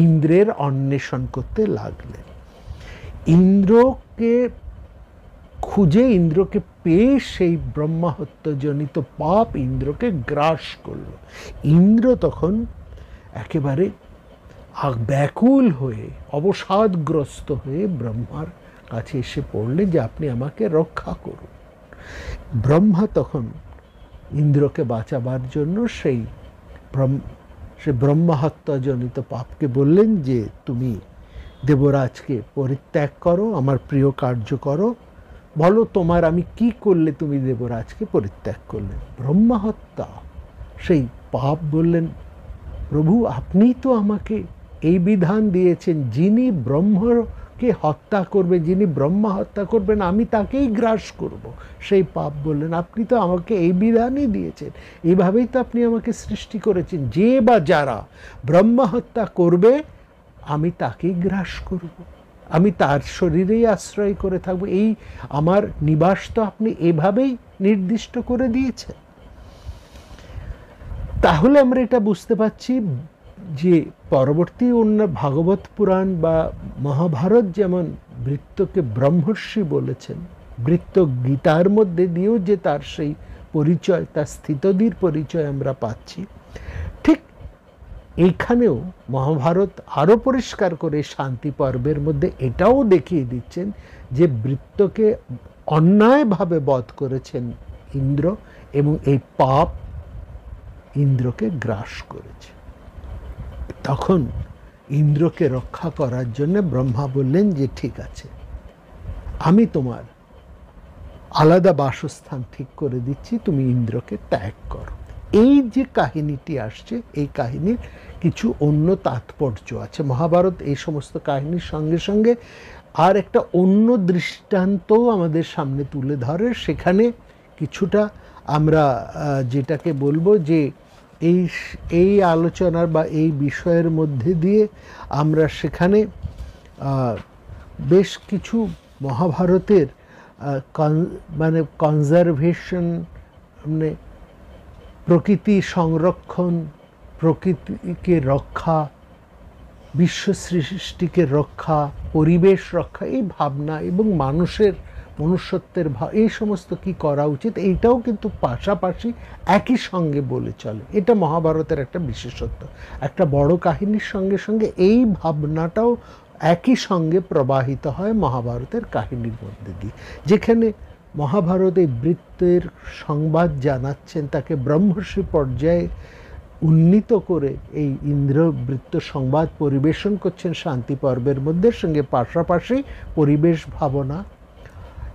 ইন্দ্রের অন্বেষণ করতে লাগলেন। ইন্দ্রকে খুঁজে, ইন্দ্রকে পেয়ে সেই ব্রহ্মা হত্যাজনিত পাপ ইন্দ্রকে গ্রাস করল। ইন্দ্র তখন একেবারে ব্যাকুল হয়ে, অবসাদগ্রস্ত হয়ে ব্রহ্মার কাছে এসে পড়লেন যে আপনি আমাকে রক্ষা করুন। ব্রহ্মা তখন ইন্দ্রকে বাঁচাবার জন্য সেই ব্রহ্মা হত্যাজনিত পাপকে বললেন যে তুমি দেবরাজকে পরিত্যাগ করো, আমার প্রিয় কার্য করো, বলো তোমার আমি কি করলে তুমি দেবরাজকে পরিত্যাগ করলেন। ব্রহ্মা হত্যা সেই পাপ বললেন, প্রভু আপনি তো আমাকে এই বিধান দিয়েছেন, যিনি ব্রহ্মকে হত্যা করবে, যিনি ব্রহ্মা হত্যা করবেন আমি তাকেই গ্রাস করব। সেই পাপ বললেন আপনি তো আমাকে এই বিধানই দিয়েছেন, এইভাবেই তো আপনি আমাকে সৃষ্টি করেছেন, যে বা যারা ব্রহ্মা হত্যা করবে আমি তাকেই গ্রাস করব, আমি তার শরীরেই আশ্রয় করে থাকবো, এই আমার নিবাস তো আপনি এভাবেই নির্দিষ্ট করে দিয়েছেন। তাহলে আমরা এটা বুঝতে পারছি যে পরবর্তী অন্য ভাগবত পুরাণ বা মহাভারত যেমন বৃত্তকে ব্রহ্মর্ষি বলেছেন, বৃত্ত গীতার মধ্যে দিয়েও যে তার সেই পরিচয়, তার স্থিতদির পরিচয় আমরা পাচ্ছি, ঠিক এইখানেও মহাভারত আরও পরিষ্কার করে শান্তি পর্বের মধ্যে এটাও দেখিয়ে দিচ্ছেন যে বৃত্তকে অন্যায়ভাবে বধ করেছেন ইন্দ্র এবং এই পাপ ইন্দ্রকে গ্রাস করেছে। তখন ইন্দ্রকে রক্ষা করার জন্য ব্রহ্মা বললেন যে ঠিক আছে, আমি তোমার আলাদা বাসস্থান ঠিক করে দিচ্ছি, তুমি ইন্দ্রকে ত্যাগ করো। এই যে কাহিনীটি আসছে, এই কাহিনীর কিছু অন্য তাৎপর্য আছে। মহাভারত এই সমস্ত কাহিনীর সঙ্গে সঙ্গে আর একটা অন্য দৃষ্টান্তও আমাদের সামনে তুলে ধরে। সেখানে কিছুটা আমরা যেটাকে বলবো যে এই আলোচনার বা এই বিষয়ের মধ্যে দিয়ে আমরা সেখানে বেশ কিছু মহাভারতের মানে কনজারভেশন, মানে প্রকৃতি সংরক্ষণ, প্রকৃতিকে রক্ষা, বিশ্ব সৃষ্টিকে রক্ষা, পরিবেশ রক্ষা, এই ভাবনা এবং মনুষ্যত্বের এই সমস্ত কি করা উচিত, এইটাও কিন্তু পাশাপাশি একই সঙ্গে বলে চলে। এটা মহাভারতের একটা বিশেষত্ব। একটা বড় কাহিনীর সঙ্গে সঙ্গে এই ভাবনাটাও একই সঙ্গে প্রবাহিত হয় মহাভারতের কাহিনীর মধ্যে দিয়ে। যেখানে মহাভারত এই বৃত্তের সংবাদ জানাচ্ছেন, তাকে ব্রহ্মর্ষি পর্যায়ে উন্নীত করে এই ইন্দ্রবৃত্ত সংবাদ পরিবেশন করছেন শান্তি পর্বের মধ্যে, সঙ্গে পাশাপাশি পরিবেশ ভাবনা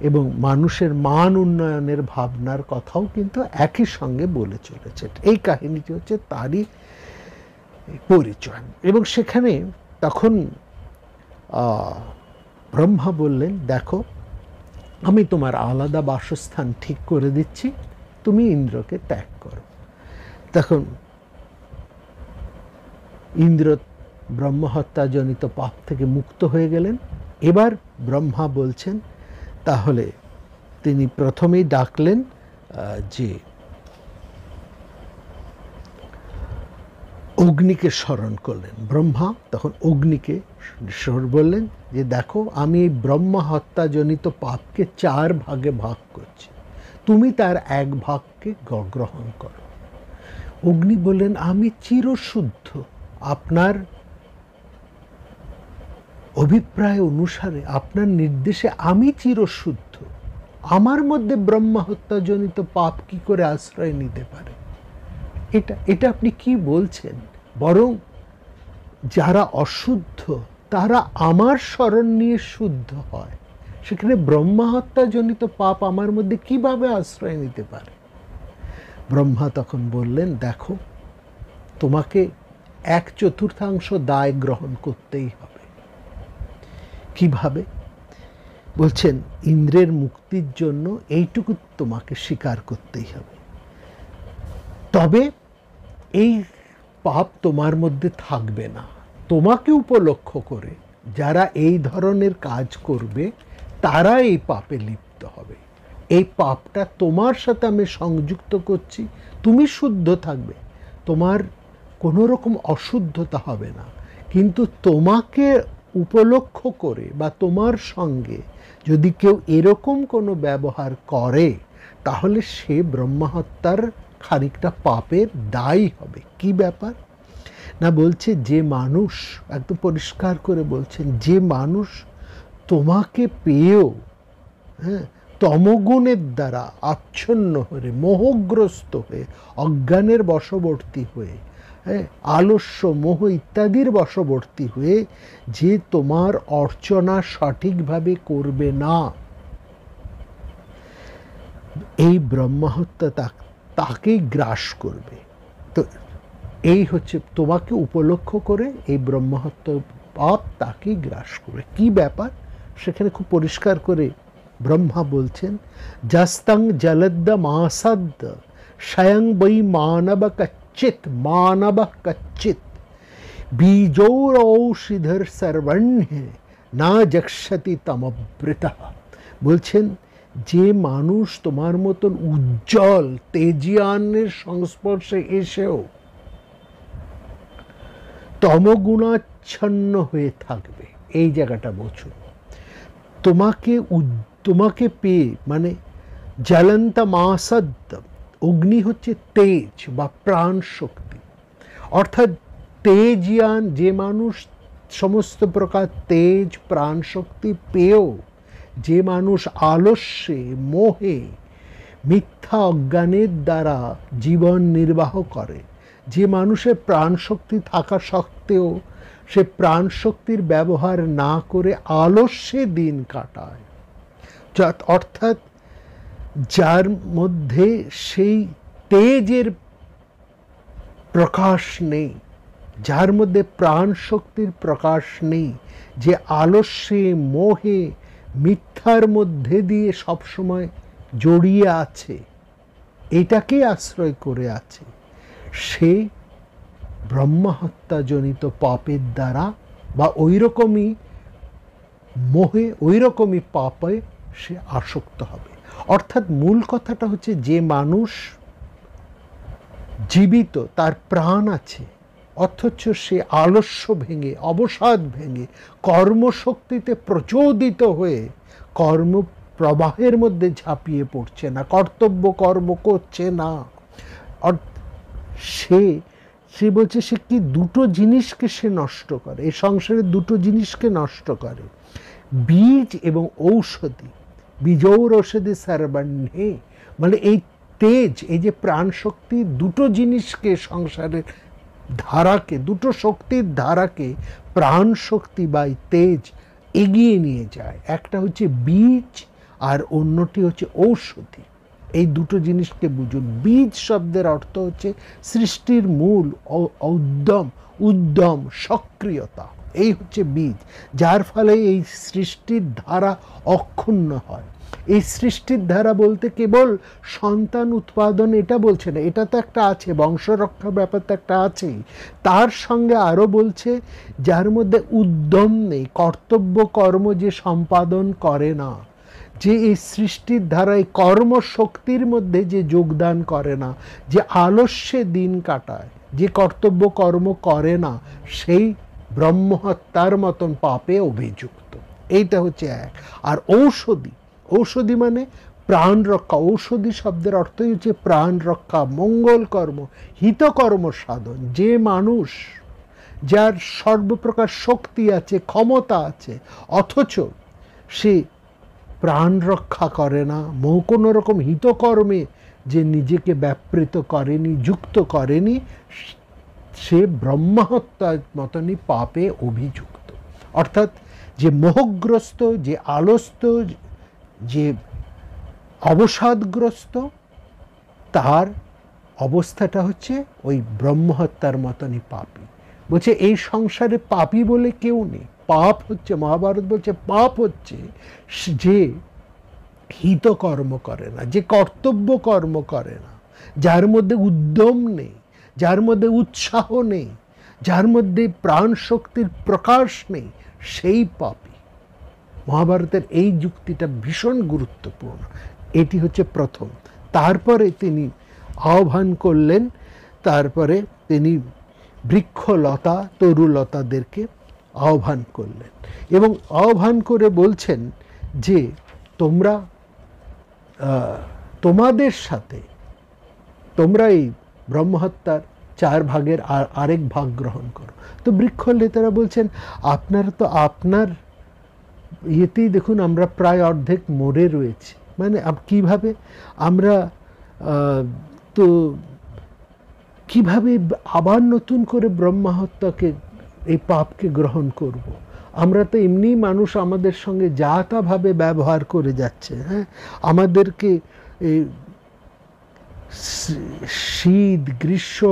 এবং মানুষের মান উন্নয়নের ভাবনার কথাও কিন্তু একই সঙ্গে বলে চলেছে। এই কাহিনীটি হচ্ছে তারই পরিচয়। এবং সেখানে তখন ব্রহ্মা বললেন, দেখো আমি তোমার আলাদা বাসস্থান ঠিক করে দিচ্ছি, তুমি ইন্দ্রকে ত্যাগ করো। তখন ইন্দ্র ব্রহ্মহত্যাজনিত পাপ থেকে মুক্ত হয়ে গেলেন। এবার ব্রহ্মা বলছেন, তাহলে তিনি প্রথমেই ডাকলেন যে অগ্নিকে স্মরণ করলেন। ব্রহ্মা তখন অগ্নিকে বললেন যে দেখো আমি এই ব্রহ্মা হত্যাজনিত পাপকে 4 ভাগে ভাগ করছি, তুমি তার 1 ভাগকে গ্রহণ করো। অগ্নি বললেন আমি চিরশুদ্ধ, আপনার অভিপ্রায় অনুসারে, আপনার নির্দেশে আমি চিরশুদ্ধ, আমার মধ্যে ব্রহ্মা হত্যাজনিত পাপ কি করে আশ্রয় নিতে পারে? এটা আপনি কি বলছেন? বরং যারা অশুদ্ধ তারা আমার শরণ নিয়ে শুদ্ধ হয়, সেখানে ব্রহ্মা হত্যাজনিত পাপ আমার মধ্যে কিভাবে আশ্রয় নিতে পারে? ব্রহ্মা তখন বললেন, দেখো তোমাকে 1/4 দায় গ্রহণ করতেই হবে। কিভাবে? বলছেন ইন্দ্রের মুক্তির জন্য এইটুকু তোমাকে স্বীকার করতেই হবে, তবে এই পাপ তোমার মধ্যে থাকবে না, তোমাকে উপলক্ষ করে যারা এই ধরনের কাজ করবে তারা এই পাপে লিপ্ত হবে। এই পাপটা তোমার সাথে আমি সংযুক্ত করছি, তুমি শুদ্ধ থাকবে, তোমার কোনো রকম অশুদ্ধতা হবে না, কিন্তু তোমাকে উপলক্ষ করে বা তোমার সঙ্গে যদি কেউ এরকম কোনো ব্যবহার করে তাহলে সে ব্রহ্মহত্যার খানিকটা পাপের দায়ী হবে। কি ব্যাপার না, বলছে যে মানুষ, একদম পরিষ্কার করে বলছেন, যে মানুষ তোমাকে পেয়েও তমগুণের দ্বারা আচ্ছন্ন হয়ে, মোহগ্রস্ত হয়ে, অজ্ঞানের বশবর্তী হয়ে, আলস্য, মোহ ইত্যাদির বশবর্তী হয়ে যে তোমার অর্চনা সঠিকভাবে করবে না, এই ব্রহ্মহত্যা তাকেই গ্রাস করবে। তো এই হচ্ছে, তোমাকে উপলক্ষ করে এই ব্রহ্মহত্যা পাপ তাকেই গ্রাস করবে। কি ব্যাপার সেখানে খুব পরিষ্কার করে ব্রহ্মা বলছেন, যস্তং জলদ্দ মাসদ্দ স্বয়ং বৈ মানব কচ্চিত, মানব কচ্চিত বীজৌরৌষিধর সর্বণ্যে না যক্ষতি তমবৃত। বলছেন যে মানুষ তোমার মতন উজ্জ্বল তেজিয়ানের সংস্পর্শে এসেও তমগুণাচ্ছন্ন হয়ে থাকবে, এই জায়গাটা বোঝো। তোমাকে পেয়ে, মানে জ্বলন্ত মাসদ্দ, অগ্নি হচ্ছে তেজ বা প্রাণ শক্তি, অর্থাৎ তেজিয়ান যে মানুষ সমস্ত প্রকার তেজ প্রাণ শক্তি পেয়েও যে মানুষ আলস্যে, মোহে, মিথ্যা অজ্ঞানের দ্বারা জীবন নির্বাহ করে, যে মানুষের প্রাণ শক্তি থাকা সত্ত্বেও সে প্রাণ শক্তির ব্যবহার না করে আলস্যে দিন কাটায়, অর্থাৎ যার মধ্যে সেই তেজের প্রকাশ নেই, যার মধ্যে প্রাণ শক্তির প্রকাশ নেই, যে আলস্যে, মোহে, মিথ্যার মধ্যে দিয়ে সবসময় জড়িয়ে আছে, এটাকে আশ্রয় করে আছে, সে ব্রহ্মহত্যাজনিত পাপের দ্বারা বা ওইরকমই মোহে, ওইরকমই পাপে সে আসক্ত হবে। অর্থাৎ মূল কথাটা হচ্ছে, যে মানুষ জীবিত, তার প্রাণ আছে, অথচ সে আলস্য ভেঙে, অবসাদ ভেঙে, কর্মশক্তিতে প্রচোদিত হয়ে কর্ম প্রবাহের মধ্যে ঝাঁপিয়ে পড়ছে না, কর্তব্য কর্ম করছে না, সে বলছে সে কি দুটো জিনিসকে সে নষ্ট করে, এই সংসারে দুটো জিনিসকে নষ্ট করে, বীজ এবং ঔষধি। বীজৌর ঔষধি সর্বণ্যে, মানে এই তেজ, এই যে প্রাণ শক্তি, দুটো জিনিসকে, সংসারের ধারাকে, দুটো শক্তির ধারাকে প্রাণ শক্তি বা তেজ এগিয়ে নিয়ে যায়। একটা হচ্ছে বীজ আর অন্যটি হচ্ছে ঔষধি। এই দুটো জিনিসকে বুঝুন। বীজ শব্দের অর্থ হচ্ছে সৃষ্টির মূল, উদ্যম, সক্রিয়তা, এই হচ্ছে বীজ, যার ফলে এই সৃষ্টির ধারা অক্ষুণ্ণ হয়। এই সৃষ্টির ধারা বলতে কেবল সন্তান উৎপাদন এটা বলছে না, এটা তো একটা আছে, বংশরক্ষার ব্যাপার তো একটা আছেই, তার সঙ্গে আরও বলছে যার মধ্যে উদ্যম নেই, কর্তব্য কর্ম যে সম্পাদন করে না, যে এই সৃষ্টির ধারায় কর্মশক্তির মধ্যে যে যোগদান করে না, যে আলস্যে দিন কাটায়, যে কর্তব্য কর্ম করে না, সেই ব্রহ্মহত্যার মতন পাপে অভিযুক্ত। এইটা হচ্ছে এক। আর ঔষধি মানে প্রাণ রক্ষা। ঔষধি শব্দের অর্থই হচ্ছে প্রাণ রক্ষা, মঙ্গল কর্ম, হিতকর্ম সাধন। যে মানুষ, যার সর্বপ্রকার শক্তি আছে, ক্ষমতা আছে, অথচ সে প্রাণ রক্ষা করে না, কোনো রকম হিতকর্মে যে নিজেকে ব্যাপৃত করেনি, যুক্ত করেনি, সে ব্রহ্মহত্যার মতনই পাপে অভিযুক্ত। অর্থাৎ যে মোহগ্রস্ত, যে আলস্য, যে অবসাদগ্রস্ত, তার অবস্থাটা হচ্ছে ওই ব্রহ্মহত্যার মতনই পাপী। বলছে এই সংসারে পাপী বলে কেউ নেই। পাপ হচ্ছে, মহাভারত বলছে পাপ হচ্ছে যে হিতকর্ম করে না, যে কর্তব্য কর্ম করে না, যার মধ্যে উদ্যম নেই, যার মধ্যে উৎসাহ নেই, যার মধ্যে প্রাণ শক্তির প্রকাশ নেই, সেই পাপী। মহাভারতের এই যুক্তিটা ভীষণ গুরুত্বপূর্ণ। এটি হচ্ছে প্রথম। তারপরে তিনি আহ্বান করলেন, তারপরে তিনি বৃক্ষলতা তরুলতাদেরকে আহ্বান করলেন এবং আহ্বান করে বলছেন যে তোমরা তোমাদের সাথে তোমরা এই ব্রহ্মহত্যার 4 ভাগের আরেক ভাগ গ্রহণ করো। তো বৃক্ষলতারা বলছেন আপনারা তো আপনার ইয়েতেই দেখুন আমরা প্রায় অর্ধেক মরে রয়েছি, মানে কিভাবে আমরা তো কিভাবে আবার নতুন করে ব্রহ্মহত্যাকে এই পাপকে গ্রহণ করব। আমরা তো এমনি মানুষ আমাদের সঙ্গে যা তা ভাবে ব্যবহার করে যাচ্ছে। হ্যাঁ, আমাদেরকে শীত গ্রীষ্ম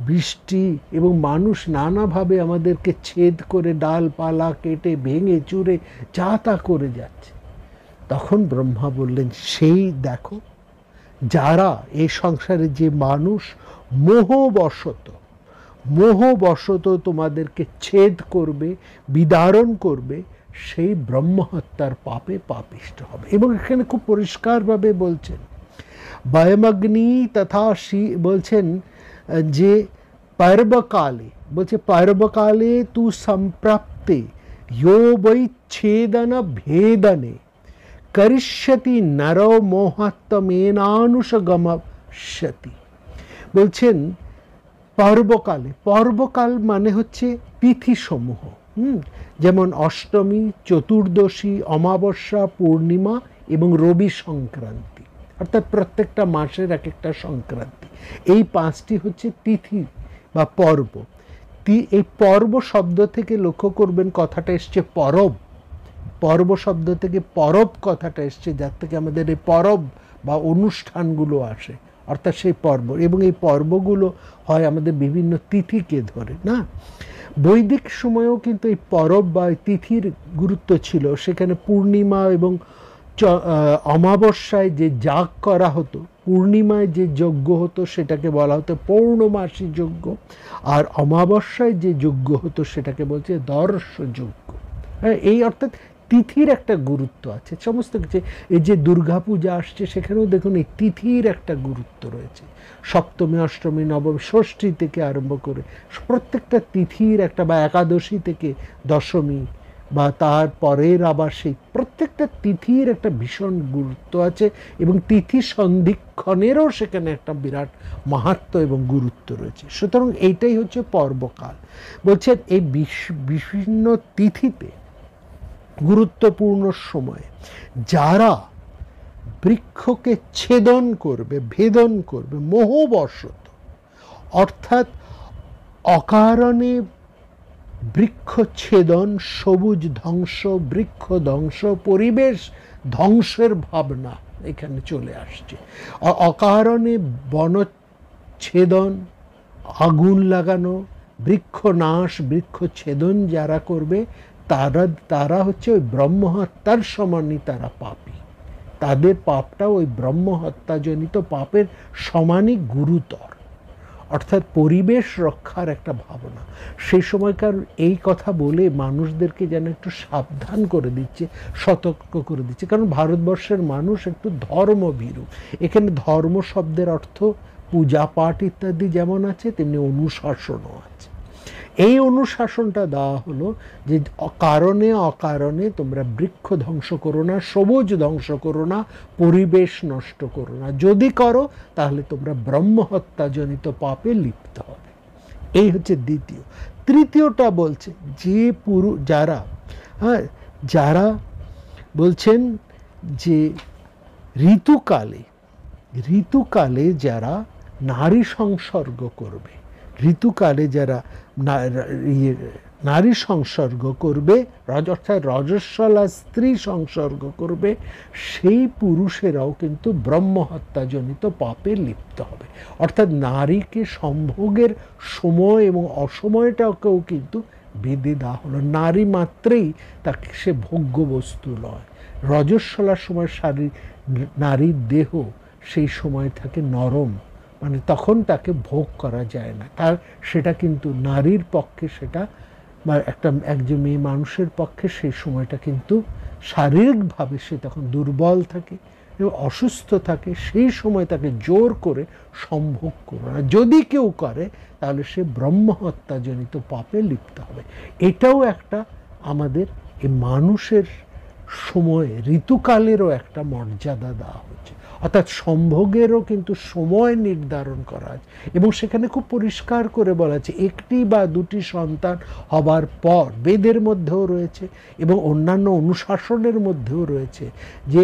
বৃষ্টি এবং মানুষ নানাভাবে আমাদেরকে ছেদ করে ডালপালা কেটে ভেঙে চুরে যা তা করে যাচ্ছে। তখন ব্রহ্মা বললেন সেই দেখো যারা এই সংসারে যে মানুষ মোহবশত তোমাদেরকে ছেদ করবে, বিদারণ করবে, সেই ব্রহ্মহত্যার পাপে পাপিষ্ট হবে। এবং এখানে খুব পরিষ্কারভাবে বলছেন বয়মগ্নি তথা বলছেন যে পর্বকালে, বলছে পর্বকালে তু সম্প্রাপ্তে यो वै छेदन भेदने করিষ্যতি নর মোহাত্মেনানুষগমস্যতি। বলছেন পর্বকালে, পর্বকাল মানে হচ্ছে তিথিসমূহ, যেমন অষ্টমী, চতুর্দশী, অমাবস্যা, পূর্ণিমা এবং রবি সংক্রান্তি, অর্থাৎ প্রত্যেকটা মাসের এক একটা সংক্রান্তি। এই 5টি হচ্ছে তিথি বা পর্ব। এই পর্ব শব্দ থেকে লক্ষ্য করবেন কথাটা এসছে পরব। পর্ব শব্দ থেকে পরব কথাটা এসছে, যার থেকে আমাদের এই পরব বা অনুষ্ঠানগুলো আসে, অর্থাৎ সেই পর্ব। এবং এই পর্বগুলো হয় আমাদের বিভিন্ন তিথিকে ধরে না। বৈদিক সময়েও কিন্তু এই পরব বা তিথির গুরুত্ব ছিল। সেখানে পূর্ণিমা এবং অমাবস্যায় যে যাগ করা হতো, পূর্ণিমায় যে যজ্ঞ হতো সেটাকে বলা হতো পৌর্ণমাসী যজ্ঞ, আর অমাবস্যায় যে যজ্ঞ হতো সেটাকে বলছে দর্শ যজ্ঞ। হ্যাঁ, এই অর্থাৎ তিথির একটা গুরুত্ব আছে সমস্ত কিছু। এই যে দুর্গাপূজা আসছে সেখানেও দেখুন এই তিথির একটা গুরুত্ব রয়েছে। সপ্তমী, অষ্টমী, নবমী, ষষ্ঠী থেকে আরম্ভ করে প্রত্যেকটা তিথির একটা, বা একাদশী থেকে দশমী বা তার পরের আবার সেই প্রত্যেকটা তিথির একটা ভীষণ গুরুত্ব আছে এবং তিথি সন্ধিক্ষণেরও সেখানে একটা বিরাট মাহাত্ম্য এবং গুরুত্ব রয়েছে। সুতরাং এইটাই হচ্ছে পর্বকাল। বলছেন এই বিভিন্ন তিথিতে গুরুত্বপূর্ণ সময়ে যারা বৃক্ষকে ছেদন করবে, ভেদন করবে মোহবশত, অর্থাৎ অকারণে বৃক্ষচ্ছেদন, সবুজ ধ্বংস, বৃক্ষ ধ্বংস, পরিবেশ ধ্বংসের ভাবনা এখানে চলে আসছে। অকারণে বনচ্ছেদন, আগুন লাগানো, বৃক্ষ নাশ, বৃক্ষচ্ছেদন যারা করবে তারা হচ্ছে ওই ব্রহ্মহত্যার সমানই তারা পাপী। তাদের পাপটা ওই ব্রহ্মহত্যাজনিত পাপের সমানই গুরুতর। অর্থাৎ পরিবেশ রক্ষার একটা ভাবনা। সেই সময়কার এই কথা বলে মানুষদেরকে যেন একটু সাবধান করে দিচ্ছে, সতর্ক করে দিচ্ছে। কারণ ভারতবর্ষের মানুষ একটু ধর্মভীরু। এখানে ধর্ম শব্দের অর্থ পূজা পাঠ ইত্যাদি যেমন আছে, তেমনি অনুশাসনও আছে। এই অনুশাসনটা দেওয়া হলো যে কারণে অকারণে তোমরা বৃক্ষ ধ্বংস করো না, সবুজ ধ্বংস করো না, পরিবেশ নষ্ট করো না। যদি করো তাহলে তোমরা ব্রহ্মহত্যাজনিত পাপে লিপ্ত হবে। এই হচ্ছে দ্বিতীয়। তৃতীয়টা বলছে যে যারা বলছেন যে ঋতুকালে যারা নারী সংসর্গ করবে, ঋতুকালে যারা নারী সংসর্গ করবে, অর্থাৎ রজস্বলা স্ত্রী সংসর্গ করবে, সেই পুরুষেরাও কিন্তু ব্রহ্মহত্যাজনিত পাপে লিপ্ত হবে। অর্থাৎ নারীকে সম্ভোগের সময় এবং অসময়টাকেও কিন্তু বেঁধে দেওয়া হলো। নারী মাত্রেই তাকে সে ভোগ্য বস্তু নয়। রজস্বলার সময় নারীর দেহ সেই সময় থাকে নরম, মানে তখন তাকে ভোগ করা যায় না, তার সেটা কিন্তু নারীর পক্ষে সেটা বা একজন মেয়ে মানুষের পক্ষে সেই সময়টা কিন্তু শারীরিকভাবে সে তখন দুর্বল থাকে এবং অসুস্থ থাকে, সেই সময় তাকে জোর করে সম্ভোগ করবে না। যদি কেউ করে তাহলে সে ব্রহ্মহত্যাজনিত পাপে লিপ্ত হবে। এটাও একটা আমাদের এই মানুষের সময়ে ঋতুকালেরও একটা মর্যাদা দেওয়া হচ্ছে, অর্থাৎ সম্ভোগেরও কিন্তু সময় নির্ধারণ করা আছে এবং সেখানে খুব পরিষ্কার করে বলা আছে একটি বা দুটি সন্তান হবার পর বেদের মধ্যেও রয়েছে এবং অন্যান্য অনুশাসনের মধ্যেও রয়েছে যে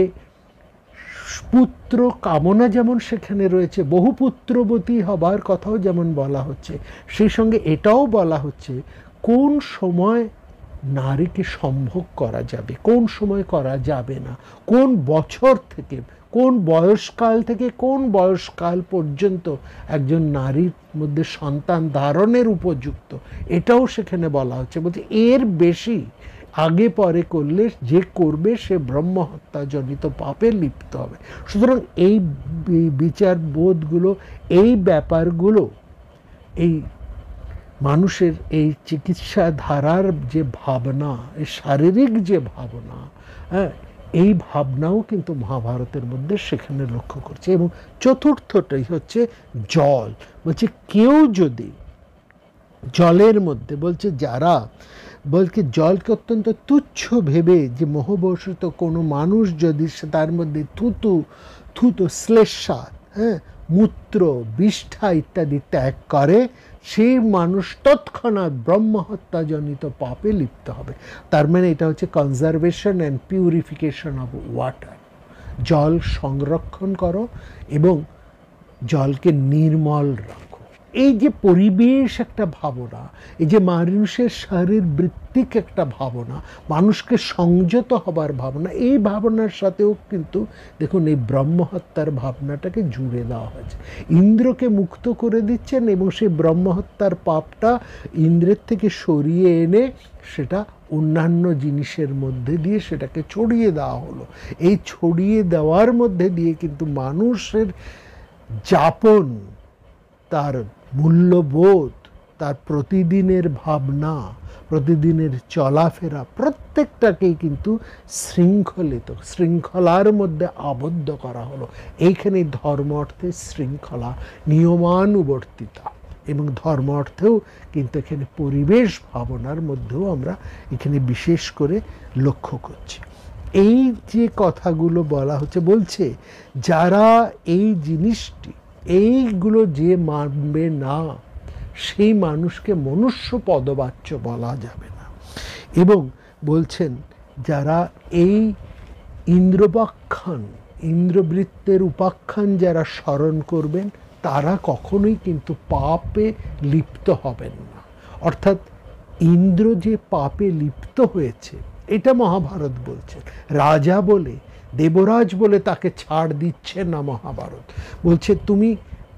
পুত্র কামনা যেমন সেখানে রয়েছে, বহুপুত্রবতী হবার কথাও যেমন বলা হচ্ছে, সেই সঙ্গে এটাও বলা হচ্ছে কোন সময় নারীকে সম্ভোগ করা যাবে, কোন সময় করা যাবে না, কোন বছর থেকে কোন বয়সকাল থেকে কোন বয়সকাল পর্যন্ত একজন নারীর মধ্যে সন্তান ধারণের উপযুক্ত, এটাও সেখানে বলা হচ্ছে। বলছে এর বেশি আগে পরে করলে যে করবে সে ব্রহ্মহত্যাজনিত পাপে লিপ্ত হবে। সুতরাং এই বিচার বোধগুলো, এই ব্যাপারগুলো, এই মানুষের এই চিকিৎসা ধারার যে ভাবনা, এই শারীরিক যে ভাবনা, হ্যাঁ, এই ভাবনাও কিন্তু মহাভারতের মধ্যে সেখানে লক্ষ্য করছে। এবং চতুর্থটাই হচ্ছে জল। বলছে কেউ যদি জলের মধ্যে, বলছে যারা বলছে জলকে অত্যন্ত তুচ্ছ ভেবে যে মোহবশত কোনো মানুষ যদি তার মধ্যে থুতু শ্লেষা, হ্যাঁ, মূত্র, বিষ্ঠা ইত্যাদি ত্যাগ করে, সেই মানুষ তৎক্ষণাৎ ব্রহ্মহত্যাজনিত পাপে লিপ্ত হবে। তার মানে এটা হচ্ছে conservation and purification of water. জল সংরক্ষণ করো এবং জলকে নির্মল রাখো। এই যে পরিবেশ একটা ভাবনা, এই যে মানুষের শারীরবৃত্তিক একটা ভাবনা, মানুষকে সংযত হবার ভাবনা, এই ভাবনার সাথেও কিন্তু দেখুন এই ব্রহ্মহত্যার ভাবনাটাকে জুড়ে দেওয়া হয়েছে। ইন্দ্রকে মুক্ত করে দিচ্ছেন এবং সেই ব্রহ্মহত্যার পাপটা ইন্দ্রের থেকে সরিয়ে এনে সেটা অন্যান্য জিনিসের মধ্যে দিয়ে সেটাকে ছড়িয়ে দেওয়া হলো। এই ছড়িয়ে দেওয়ার মধ্যে দিয়ে কিন্তু মানুষের যাপন, তার মূল্যবোধ, তার প্রতিদিনের ভাবনা, প্রতিদিনের চলাফেরা, প্রত্যেকটাকেই কিন্তু শৃঙ্খলার মধ্যে আবদ্ধ করা হলো। এইখানে ধর্ম অর্থে শৃঙ্খলা, নিয়মানুবর্তিতা, এবং ধর্ম অর্থেও কিন্তু এখানে পরিবেশ ভাবনার মধ্যেও আমরা এখানে বিশেষ করে লক্ষ্য করছি। এই যে কথাগুলো বলা হচ্ছে, বলছে যারা এই জিনিসটি, এইগুলো যে মানবে না সেই মানুষকে মনুষ্য পদবাচ্য বলা যাবে না। এবং বলছেন যারা এই ইন্দ্রোপাখ্যান, ইন্দ্রবৃত্তের উপাখ্যান যারা স্মরণ করবেন তারা কখনোই কিন্তু পাপে লিপ্ত হবেন না। অর্থাৎ ইন্দ্র যে পাপে লিপ্ত হয়েছে এটা মহাভারত বলছে। রাজা বলে, দেবরাজ বলে তাকে ছাড় দিচ্ছে না মহাভারত। বলছে তুমি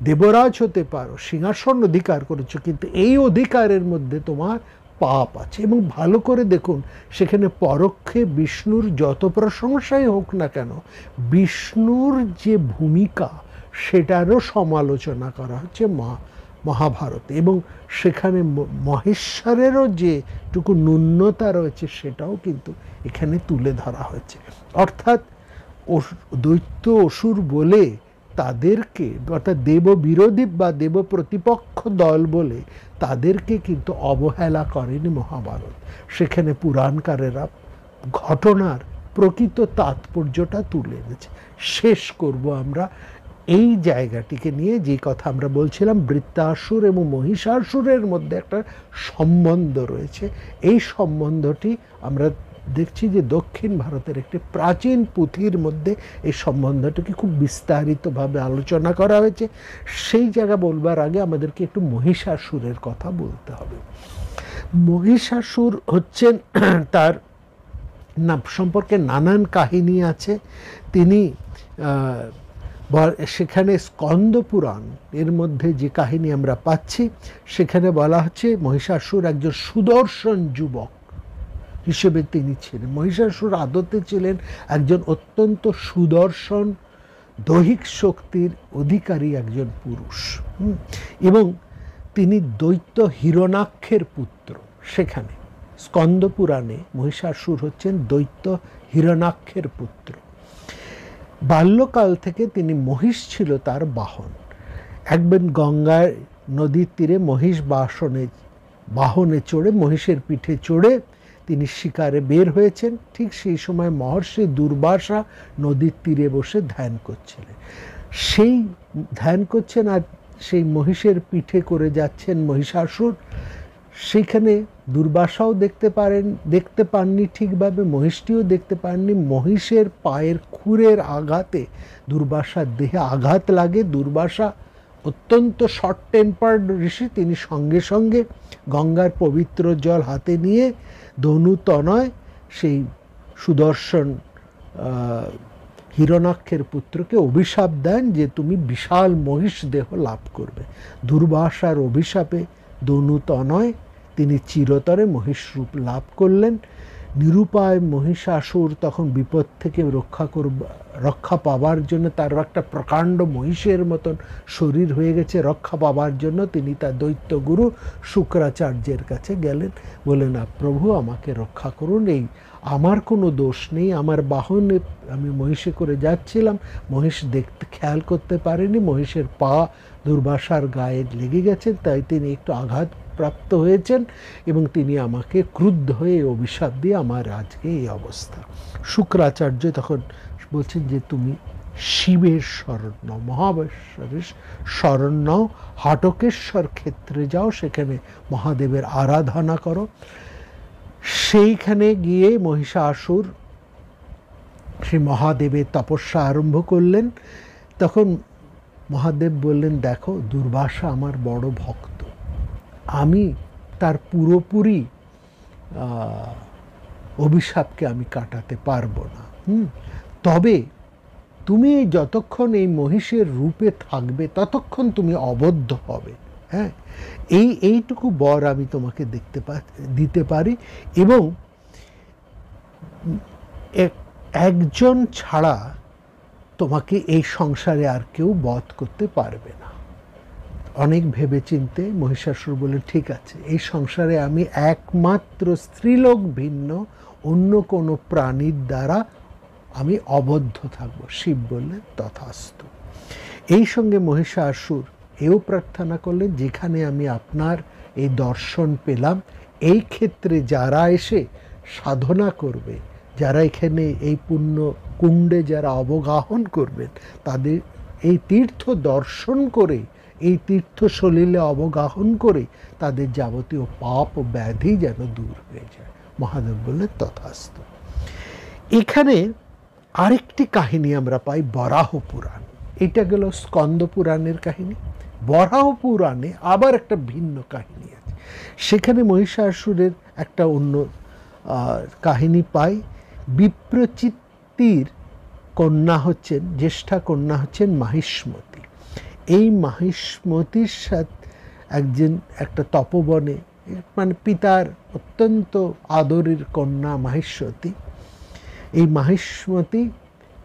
দেবরাজ হতে পারো, সিংহাসন অধিকার করেছো, কিন্তু এই অধিকারের মধ্যে তোমার পাপ আছে। এবং ভালো করে দেখুন সেখানে পরোক্ষে বিষ্ণুর যত প্রশংসাই হোক না কেন, বিষ্ণুর যে ভূমিকা সেটারও সমালোচনা করা হচ্ছে মহাভারতে। এবং সেখানে মহেশ্বরেরও যেটুকু ন্যূনতা রয়েছে সেটাও কিন্তু এখানে তুলে ধরা হয়েছে। অর্থাৎ দৈত্য অসুর বলে তাদেরকে, অর্থাৎ দেব বিরোধী বা দেব প্রতিপক্ষ দল বলে তাদেরকে কিন্তু অবহেলা করেনি মহাভারত। সেখানে পুরাণকারেরা ঘটনার প্রকৃত তাৎপর্যটা তুলে এনেছে। শেষ করব আমরা এই জায়গাটিকে নিয়ে, যে কথা আমরা বলছিলাম বৃত্তাসুর এবং মহিষাসুরের মধ্যে একটা সম্বন্ধ রয়েছে। এই সম্বন্ধটি আমরা দেখছি যে দক্ষিণ ভারতের একটি প্রাচীন পুঁথির মধ্যে এই সম্বন্ধটিকে খুব বিস্তারিতভাবে আলোচনা করা হয়েছে। সেই জায়গা বলবার আগে আমাদেরকে একটু মহিষাসুরের কথা বলতে হবে। মহিষাসুর হচ্ছেন, তার সম্পর্কে নানান কাহিনী আছে। তিনি সেখানে স্কন্দ পুরাণ এর মধ্যে যে কাহিনী আমরা পাচ্ছি সেখানে বলা হচ্ছে মহিষাসুর একজন সুদর্শন যুবক হিসেবে তিনি ছিলেন। মহিষাসুর আদতে ছিলেন একজন অত্যন্ত সুদর্শন দৈহিক শক্তির অধিকারী একজন পুরুষ, এবং তিনি দৈত্য হিরণাক্ষের পুত্র। সেখানে স্কন্দ পুরাণে মহিষাসুর হচ্ছেন দৈত্য হিরণাক্ষের পুত্র। বাল্যকাল থেকে তিনি মহিষ ছিল তার বাহন। একবার গঙ্গার নদীর তীরে মহিষ বাহনে চড়ে, মহিষের পিঠে চড়ে তিনি শিকারে বের হয়েছেন। ঠিক সেই সময় মহর্ষি দুর্বাসা নদীর তীরে বসে ধ্যান করছিলেন। সেই ধ্যান করছেন আর সেই মহিষের পিঠে করে যাচ্ছেন মহিষাসুর। সেইখানে দুর্বাসাও দেখতে পাননি ঠিকভাবে, মহিষটিও দেখতে পাননি। মহিষের পায়ের খুরের আঘাতে দুর্বাসার দেহে আঘাত লাগে। দুর্বাসা অত্যন্ত শর্ট টেম্পার্ড ঋষি, তিনি সঙ্গে সঙ্গে গঙ্গার পবিত্র জল হাতে নিয়ে ধনুতনয় সেই সুদর্শন হিরণাক্ষের পুত্রকে অভিশাপ দেন যে তুমি বিশাল মহিষ দেহ লাভ করবে। দুর্বাসার অভিশাপে ধনুতনয় তিনি চিরতরে মহিষ রূপ লাভ করলেন। নিরুপায় মহিষাসুর তখন বিপদ থেকে রক্ষা পাবার জন্য, তার একটা প্রকাণ্ড মহিষের মতন শরীর হয়ে গেছে, রক্ষা পাবার জন্য তিনি তার দৈত্যগুরু শুক্রাচার্যের কাছে গেলেন। বলেন, প্রভু আমাকে রক্ষা করুন, এই আমার কোনো দোষ নেই, আমার বাহনে আমি মহিষে করে যাচ্ছিলাম, মহিষ খেয়াল করতে পারেনি, মহিষের পা দুর্বাসার গায়ে লেগে গেছেন, তাই তিনি একটু আঘাত প্রাপ্ত হয়েছেন এবং তিনি আমাকে ক্রুদ্ধ হয়ে অভিশাপ দিয়ে আমার আজকে এই অবস্থা। শুক্রাচার্য তখন বলছেন যে তুমি শিবের শরণ নাও, মহাবেশ্বরের শরণ নাও, হাটকেশ্বর ক্ষেত্রে যাও, সেখানে মহাদেবের আরাধনা করো। সেইখানে গিয়ে মহিষাসুর শ্রী মহাদেবের তপস্যা আরম্ভ করলেন। তখন মহাদেব বললেন, দেখো দুর্বাসা আমার বড় ভক্ত, আমি তার পুরোপুরি অভিশাপকে আমি কাটাতে পারবো না, তবে তুমি যতক্ষণ এই মহিষের রূপে থাকবে ততক্ষণ তুমি অবদ্ধ হবে। হ্যাঁ, এইটুকু বর আমি তোমাকে দিতে পারি, এবং একজন ছাড়া তোমাকে এই সংসারে আর কেউ বধ করতে পারবে না। অনেক ভেবেচিন্তে মহিষাসুর বলে, ঠিক আছে, এই সংসারে আমি একমাত্র স্ত্রীলোক ভিন্ন অন্য কোনো প্রাণীর দ্বারা আমি অবদ্ধ থাকব। শিব বললেন, তথাস্তু। এই সঙ্গে মহিষাসুর এও প্রার্থনা করলেন, যেখানে আমি আপনার এই দর্শন পেলাম, এই ক্ষেত্রে যারা এসে সাধনা করবে, যারা এখানে এই পুণ্য কুণ্ডে যারা অবগাহন করবেন, তাদের এই তীর্থ দর্শন করে, এই তীর্থ সলিলে অবগাহন করে তাদের যাবতীয় পাপ ও ব্যাধি যেন দূর হয়ে যায়। মহাদেব বললেন, তথাস্তু। এখানে আরেকটি কাহিনী আমরা পাই বরাহ পুরাণ। এটা গেল স্কন্দ পুরাণের কাহিনী। বরাহ পুরাণে আবার একটা ভিন্ন কাহিনী আছে। সেখানে মহিষাসুরের একটা অন্য কাহিনী পাই। বিপ্রচিত্তির কন্যা হচ্ছেন, জ্যেষ্ঠা কন্যা হচ্ছেন মাহিষ্মতি। এই মাহিষ্মতির সাথে একটা তপবনে, মানে পিতার অত্যন্ত আদরের কন্যা মাহিষ্মতি, এই মাহিষ্মতি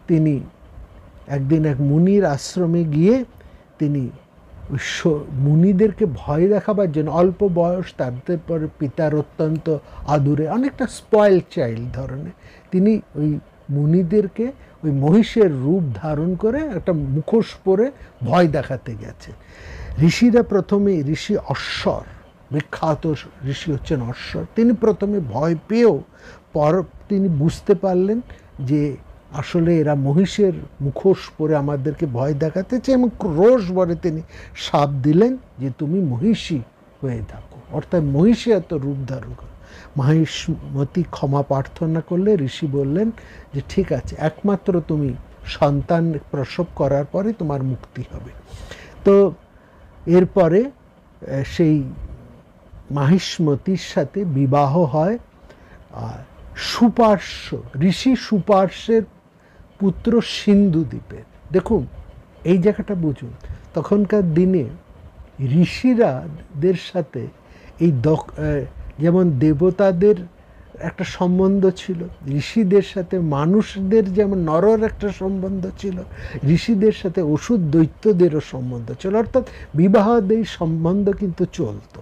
তিনি একদিন এক মুনির আশ্রমে গিয়ে তিনি মুনিদেরকে ভয় দেখাবার জন্য, অল্প বয়স, তারপরে পিতার অত্যন্ত আদুরে, অনেকটা স্পয়েল চাইল্ড ধরনের, তিনি ওই মুনিদেরকে ওই মহিষের রূপ ধারণ করে একটা মুখোশ পরে ভয় দেখাতে গেছে। ঋষিরা প্রথমে, ঋষি অশ্বর, বিখ্যাত ঋষি হচ্ছেন অশ্বর, তিনি প্রথমে ভয় পেয়েও তিনি বুঝতে পারলেন যে আসলে এরা মহিষের মুখোশ পরে আমাদেরকে ভয় দেখাতে চায়, এবং রোষ ভরে তিনি শাপ দিলেন যে তুমি মহিষী হয়ে থাকো, অর্থাৎ মহিষী এত রূপ ধারণ করো। মাহিষ্মতি ক্ষমা প্রার্থনা করলে ঋষি বললেন যে ঠিক আছে, একমাত্র তুমি সন্তান প্রসব করার পরে তোমার মুক্তি হবে। তো এরপরে সেই মাহিষ্মতির সাথে বিবাহ হয় সুপার্শ্ব, ঋষি সুপার্শ্বের পুত্র সিন্ধুদ্বীপের। দেখুন এই জায়গাটা বুঝুন, তখনকার দিনে ঋষিরাদের সাথে এই যেমন দেবতাদের একটা সম্বন্ধ ছিল, ঋষিদের সাথে মানুষদের যেমন নরর একটা সম্বন্ধ ছিল, ঋষিদের সাথে ওষুধ দৈত্যদেরও সম্বন্ধ ছিল। অর্থাৎ বিবাহাদি সম্বন্ধ কিন্তু চলতো।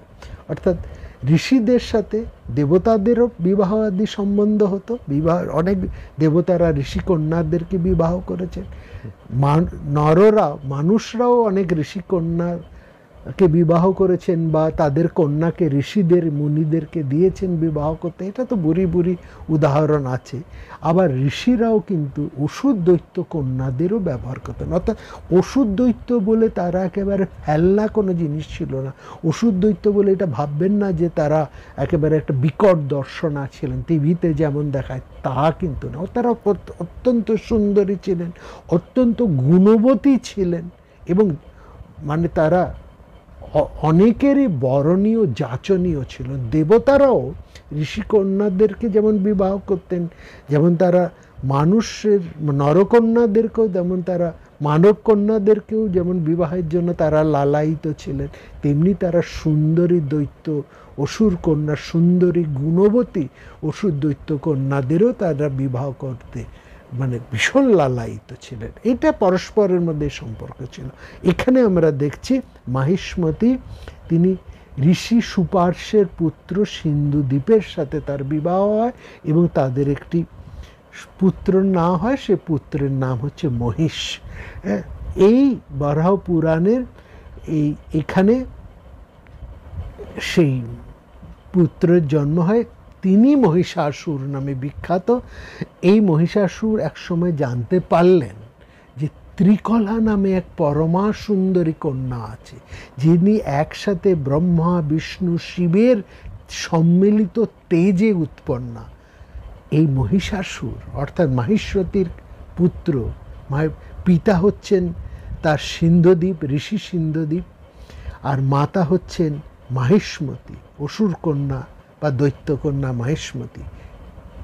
অর্থাৎ ঋষিদের সাথে দেবতাদেরও বিবাহাদি সম্বন্ধ হতো, অনেক দেবতারা ঋষি কন্যাদেরকে বিবাহ করেছেন, নররা মানুষরাও অনেক ঋষি কন্যাকে বিবাহ করেছেন বা তাদের কন্যাকে ঋষিদের মুনিদেরকে দিয়েছেন বিবাহ করতে। এটা তো বুড়ি বুড়ি উদাহরণ আছে। আবার ঋষিরাও কিন্তু ওষুধ দৈত্য কন্যাদেরও ব্যবহার করতেন। অর্থাৎ ওষুধ দৈত্য বলে তারা একেবারে ফেলনা কোনো জিনিস ছিল না। ওষুধ দৈত্য বলে এটা ভাববেন না যে তারা একেবারে একটা বিকট দর্শনা ছিলেন, টিভিতে যেমন দেখায়, তা কিন্তু না। তারা অত্যন্ত সুন্দরী ছিলেন, অত্যন্ত গুণবতী ছিলেন, এবং মানে তারা অনেকেরই বরণীয় যাচনীয় ছিল। দেবতারাও ঋষিকন্যাদেরকে যেমন বিবাহ করতেন, যেমন তারা মানুষের নরকন্যাদেরকেও, যেমন তারা মানব কন্যাদেরকেও যেমন বিবাহের জন্য তারা লালায়িত ছিলেন, তেমনি তারা সুন্দরী দৈত্য অসুর কন্যা, সুন্দরী গুণবতী অসুর দৈত্য কন্যাদেরও তারা বিবাহ করতে মানে ভীষণ লালায়িত ছিলেন। এটা পরস্পরের মধ্যে সম্পর্ক ছিল। এখানে আমরা দেখছি মাহিষ্মতি তিনি ঋষি সুপার্শ্বের পুত্র সিন্ধুদ্বীপের সাথে তার বিবাহ হয় এবং তাদের একটি পুত্র না হয়, সে পুত্রের নাম হচ্ছে মহিষ। এই বরাহ পুরাণের এখানে সেই পুত্রের জন্ম হয়, তিনি মহিষাসুর নামে বিখ্যাত। এই মহিষাসুর একসময় জানতে পারলেন যে ত্রিকলা নামে এক পরমা সুন্দরী কন্যা আছে, যিনি একসাথে ব্রহ্মা বিষ্ণু শিবের সম্মিলিত তেজে উৎপন্না। এই মহিষাসুর অর্থাৎ মাহিষ্মতির পুত্র, পিতা হচ্ছেন তার সিন্ধুদ্বীপ, ঋষি সিন্ধুদ্বীপ, আর মাতা হচ্ছেন মাহিষ্মতি, অসুর কন্যা বা দৈত্যকন্যা মাহিষ্মতি।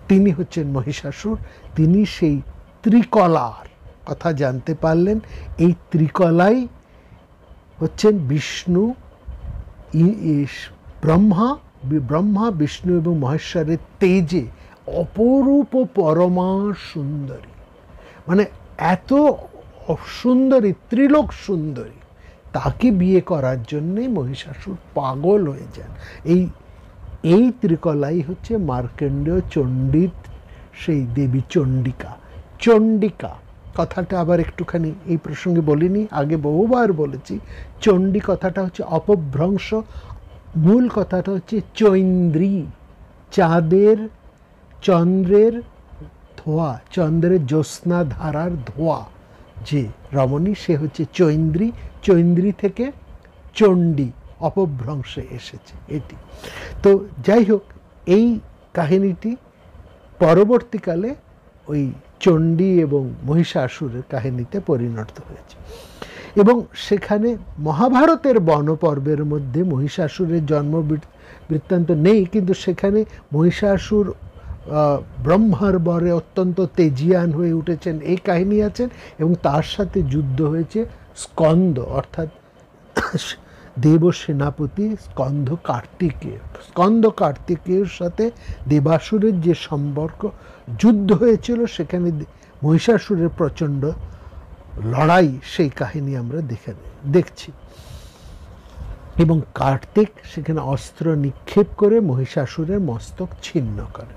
তিনি হচ্ছেন মহিষাসুর। তিনি সেই ত্রিকলার কথা জানতে পারলেন। এই ত্রিকলাই হচ্ছেন বিষ্ণু, ব্রহ্মা বিষ্ণু এবং মহেশ্বরের তেজে অপরূপ পরমা সুন্দরী, মানে এত সুন্দরী, ত্রিলোক সুন্দরী, তাকে বিয়ে করার জন্যে মহিষাসুর পাগল হয়ে যান। এই ত্রিকলাই হচ্ছে মার্কণ্ডেয় চণ্ডীর সেই দেবী চণ্ডিকা। চণ্ডিকা কথাটা আবার একটুখানি এই প্রসঙ্গে বলিনি, আগে বহুবার বলেছি। চণ্ডী কথাটা হচ্ছে অপভ্রংশ, মূল কথাটা হচ্ছে চৈন্দ্রী, চন্দ্রের ধোয়া, চন্দ্রের জ্যোৎস্না ধারার ধোয়া যে রমণী, সে হচ্ছে চৈন্দ্রী। চৈন্দ্রী থেকে চণ্ডী অপভ্রংশে এসেছে এটি। তো যাই হোক, এই কাহিনীটি পরবর্তীকালে ওই চণ্ডী এবং মহিষাসুরের কাহিনীতে পরিণত হয়েছে। এবং সেখানে মহাভারতের বনপর্বের মধ্যে মহিষাসুরের জন্ম বৃত্তান্ত নেই, কিন্তু সেখানে মহিষাসুর ব্রহ্মার বরে অত্যন্ত তেজিয়ান হয়ে উঠেছেন এই কাহিনী আছেন, এবং তার সাথে যুদ্ধ হয়েছে স্কন্দ অর্থাৎ দেব সেনাপতি স্কন্দ কার্তিকেয়ের সাথে দেবাসুরের যে সম্পর্ক, যুদ্ধ হয়েছিল, সেখানে মহিষাসুরের প্রচণ্ড লড়াই, সেই কাহিনী আমরা দেখছি। এবং কার্তিক সেখানে অস্ত্র নিক্ষেপ করে মহিষাসুরের মস্তক ছিন্ন করে।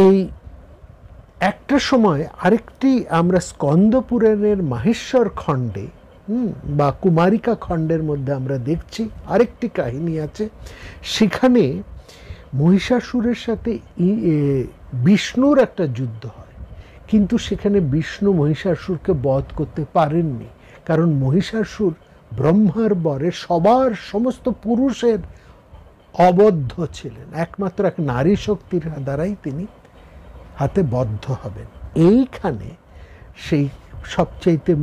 এই একটা সময় আরেকটি আমরা স্কন্দ পুরাণের মাহেশ্বর খণ্ডে বা কুমারিকা খণ্ডের মধ্যে আমরা দেখছি আরেকটি কাহিনী আছে। সেখানে মহিষাসুরের সাথে বিষ্ণুর একটা যুদ্ধ হয়, কিন্তু সেখানে বিষ্ণু মহিষাসুরকে বধ করতে পারেননি, কারণ মহিষাসুর ব্রহ্মার বরে সমস্ত পুরুষের অবদ্ধ ছিলেন, একমাত্র এক নারী শক্তির দ্বারাই তিনি হাতে বদ্ধ হবেন। এইখানে সেই সবচাইতে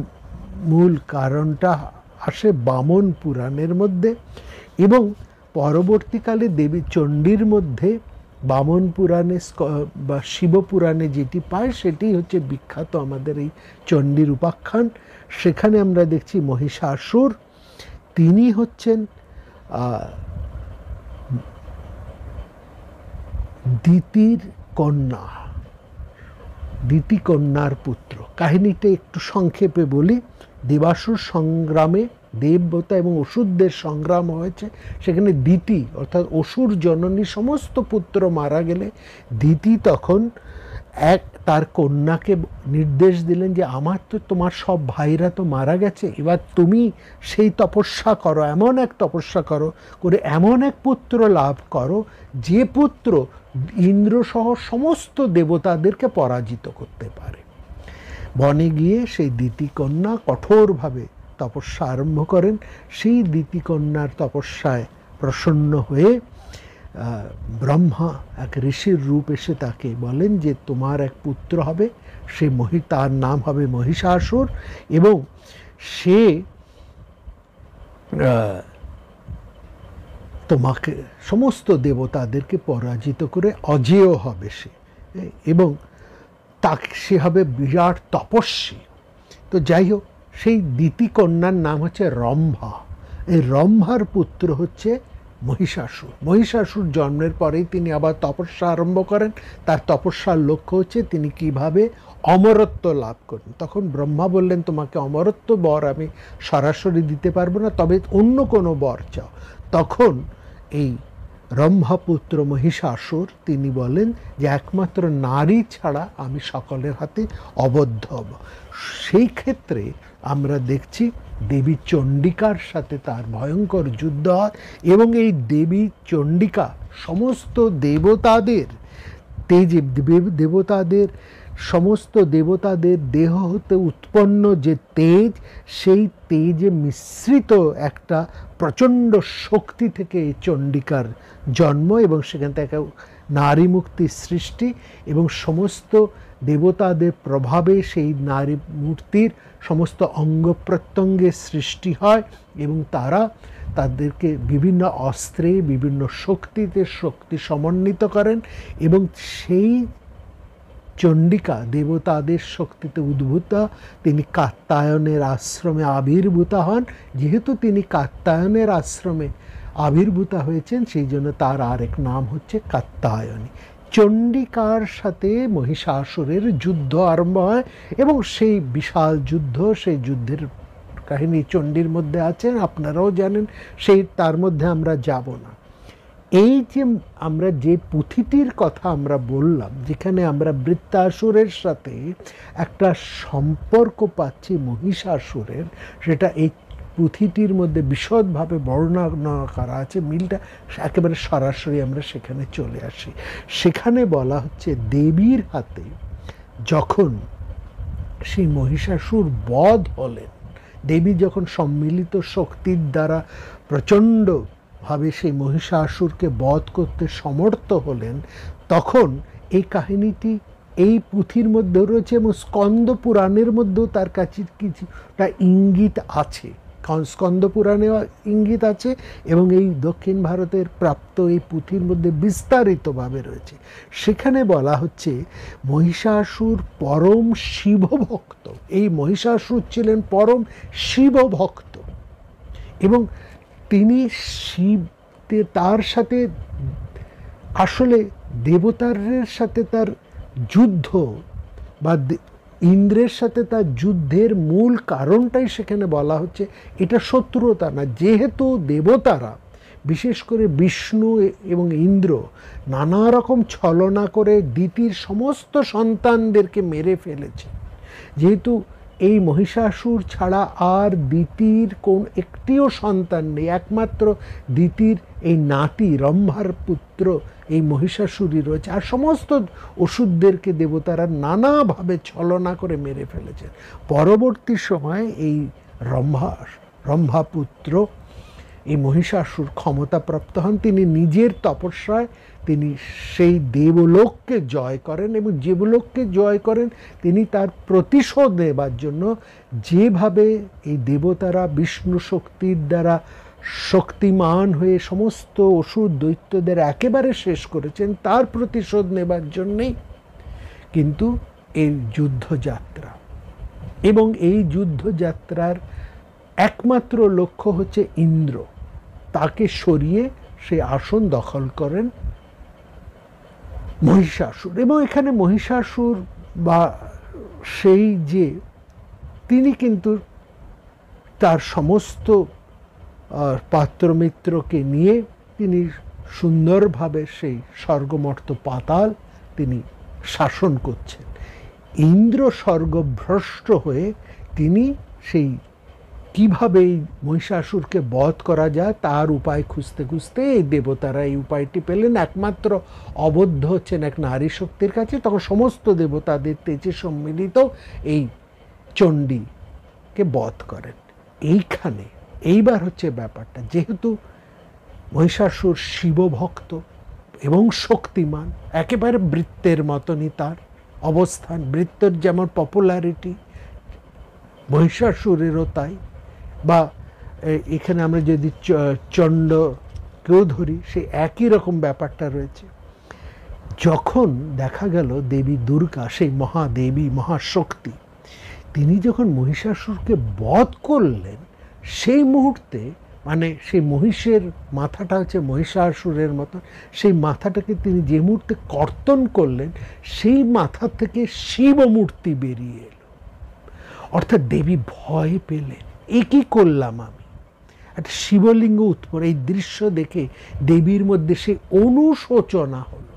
মূল কারণটা আসে বামন পুরাণের মধ্যে, এবং পরবর্তীকালে দেবী চণ্ডীর মধ্যে বামন পুরাণে বা শিবপুরাণে যেটি পায় সেটি হচ্ছে বিখ্যাত আমাদের এই চণ্ডীর উপাখ্যান। সেখানে আমরা দেখছি মহিষাসুর তিনি হচ্ছেন দিতির কন্যা, দিতি কন্যার পুত্র। কাহিনীটা একটু সংক্ষেপে বলি। দেবাসুর সংগ্রামে, দেবতা এবং অসুরদের সংগ্রাম হয়েছে, সেখানে দিতি অর্থাৎ অসুর জননী সমস্ত পুত্র মারা গেলে দিতি তখন তার কন্যাকে নির্দেশ দিলেন যে আমার তো তোমার সব ভাইরা তো মারা গেছে, এবার তুমি সেই তপস্যা করো, এমন এক তপস্যা করো, করে এমন এক পুত্র লাভ করো যে পুত্র ইন্দ্রসহ সমস্ত দেবতাদেরকে পরাজিত করতে পারে। বনে গিয়ে সেই দিতি কন্যা কঠোরভাবে তপস্যা আরম্ভ করেন। সেই দিতি কন্যার তপস্যায় প্রসন্ন হয়ে ব্রহ্মা এক ঋষির রূপ এসে তাকে বলেন যে তোমার এক পুত্র হবে, সে তার নাম হবে মহিষাসুর, এবং সে তোমাকে সমস্ত দেবতাদেরকে পরাজিত করে অজেয় হবে সে, এবং তাকে সে হবে বিরাট তপস্বী। তো যাই হোক, সেই দিতি কন্যার নাম হচ্ছে রম্ভা। এই রম্ভার পুত্র হচ্ছে মহিষাসুর। মহিষাসুর জন্মের পরেই তিনি আবার তপস্যা আরম্ভ করেন। তার তপস্যার লক্ষ্য হচ্ছে তিনি কিভাবে অমরত্ব লাভ করেন। তখন ব্রহ্মা বললেন তোমাকে অমরত্ব বর আমি সরাসরি দিতে পারবো না, তবে অন্য কোনো বর চাও। তখন এই রম্ভাপুত্র মহিষাসুর তিনি বলেন যে একমাত্র নারী ছাড়া আমি সকলের হাতে অবদ্ধ হব। সেই ক্ষেত্রে আমরা দেখছি দেবী চণ্ডিকার সাথে তার ভয়ঙ্কর যুদ্ধ হয়, এবং এই দেবী চণ্ডিকা সমস্ত দেবতাদের তেজে, সমস্ত দেবতাদের দেহ হতে উৎপন্ন যে তেজ, সেই তেজে মিশ্রিত একটা প্রচণ্ড শক্তি থেকে এই চণ্ডিকার জন্ম, এবং সেখান থেকে নারী মুক্তির সৃষ্টি, এবং সমস্ত দেবতাদের প্রভাবে সেই নারী মূর্তির সমস্ত অঙ্গ প্রত্যঙ্গের সৃষ্টি হয়, এবং তারা তাদেরকে বিভিন্ন অস্ত্রে বিভিন্ন শক্তিতে শক্তি সমন্বিত করেন, এবং সেই চণ্ডিকা দেবতাদের শক্তিতে উদ্ভূত তিনি কাত্যায়নের আশ্রমে আবির্ভূত হন। যেহেতু তিনি কাত্যায়নের আশ্রমে আবির্ভূত হয়েছেন, সেই জন্য তার আরেক নাম হচ্ছে কাত্যায়নী। চণ্ডিকার সাথে মহিষাসুরের যুদ্ধ আরম্ভ হয়, এবং সেই বিশাল যুদ্ধ, সেই যুদ্ধের কাহিনী চণ্ডীর মধ্যে আছেন, আপনারাও জানেন, তার মধ্যে আমরা যাব না। এই যে আমরা যে পুঁথিটির কথা আমরা বললাম, যেখানে আমরা বৃত্তাসুরের সাথে একটা সম্পর্ক পাচ্ছি মহিষাসুরের, সেটা এই পুঁথিটির মধ্যে বিশদভাবে বর্ণনা করা আছে। মিলটা একেবারে সরাসরি আমরা সেখানে চলে আসি। সেখানে বলা হচ্ছে দেবীর হাতে যখন সেই মহিষাসুর বধ হলেন, দেবী যখন সম্মিলিত শক্তির দ্বারা প্রচণ্ডভাবে সেই মহিষাসুরকে বধ করতে সমর্থ হলেন, তখন এই কাহিনীটি এই পুঁথির মধ্যে রয়েছে, এবং স্কন্দ পুরাণের মধ্যেও তার কাছে কিছুটা ইঙ্গিত আছে। স্কন্দ পুরাণেও ইঙ্গিত আছে, এবং এই দক্ষিণ ভারতের প্রাপ্ত এই পুঁথির মধ্যে বিস্তারিতভাবে রয়েছে। সেখানে বলা হচ্ছে মহিষাসুর পরম শিবভক্ত। এই মহিষাসুর ছিলেন পরম শিবভক্ত, এবং তিনি তার সাথে আসলে দেবতাদের সাথে তার যুদ্ধ, বা ইন্দ্রের সাথে তার যুদ্ধের মূল কারণটাই সেখানে বলা হচ্ছে এটা শত্রুতা না। যেহেতু দেবতারা, বিশেষ করে বিষ্ণু এবং ইন্দ্র, নানা রকম ছলনা করে দিতির সমস্ত সন্তানদেরকে মেরে ফেলেছে, যেহেতু এই মহিষাসুর ছাড়া আর দিতির কোন একটিও সন্তান নেই, একমাত্র দিতির এই নাতি রম্ভার পুত্র এই মহিষাসুরই রয়েছে, আর সমস্ত অসুরদেরকে দেবতারা নানাভাবে ছলনা করে মেরে ফেলেছেন। পরবর্তী সময়ে এই রম্ভাপুত্র এই মহিষাসুর ক্ষমতাপ্রাপ্ত হন। তিনি নিজের তপস্যায় তিনি সেই দেবলোককে জয় করেন, এবং দেবলোককে জয় করেন তিনি তার প্রতিশোধ নেবার জন্য। যেভাবে এই দেবতারা বিষ্ণু শক্তির দ্বারা শক্তিমান হয়ে সমস্ত অসুর দৈত্যদের একেবারে শেষ করেছেন, তার প্রতিশোধ নেবার জন্যেই কিন্তু এই যুদ্ধযাত্রা। এবং এই যুদ্ধযাত্রার একমাত্র লক্ষ্য হচ্ছে ইন্দ্র, তাকে সরিয়ে সে আসন দখল করেন মহিষাসুর। এবং এখানে মহিষাসুর বা সেই যে তিনি কিন্তু তার সমস্ত পাত্রমিত্রকে নিয়ে তিনি সুন্দরভাবে সেই স্বর্গমর্ত পাতাল তিনি শাসন করছেন। ইন্দ্র স্বর্গভ্রষ্ট হয়ে তিনি সেই কিভাবে এই মহিষাসুরকে বধ করা যায় তার উপায় খুঁজতে খুঁজতে এই দেবতারা এই উপায়টি পেলেন। একমাত্র অবদ্ধ হচ্ছেন এক নারী শক্তির কাছে। তখন সমস্ত দেবতাদের তেজে সম্মিলিত এই চণ্ডীকে বধ করেন। এইবার হচ্ছে ব্যাপারটা, যেহেতু মহিষাসুর শিবভক্ত এবং শক্তিমান, একেবারে বৃত্তের মতনই তার অবস্থান। বৃত্তের যেমন পপুলারিটি, মহিষাসুরেরও তাই। বা এখানে আমরা যদি চণ্ডকেও ধরি, সে একই রকম ব্যাপারটা রয়েছে। যখন দেখা গেল দেবী দুর্গা, সেই মহাদেবী মহাশক্তি, তিনি যখন মহিষাসুরকে বধ করলেন, সেই মুহূর্তে মানে সেই মহিষের মাথাটা হচ্ছে মহিষাসুরের মতো, সেই মাথাটাকে তিনি যে মুহূর্তে কর্তন করলেন, সেই মাথা থেকে শিবমূর্তি বেরিয়ে এলো। অর্থাৎ দেবী ভয় পেলেন, এ কি করলাম আমি, একটা শিবলিঙ্গ উৎপন্ন। এই দৃশ্য দেখে দেবীর মধ্যে সেই অনুশোচনা হলো।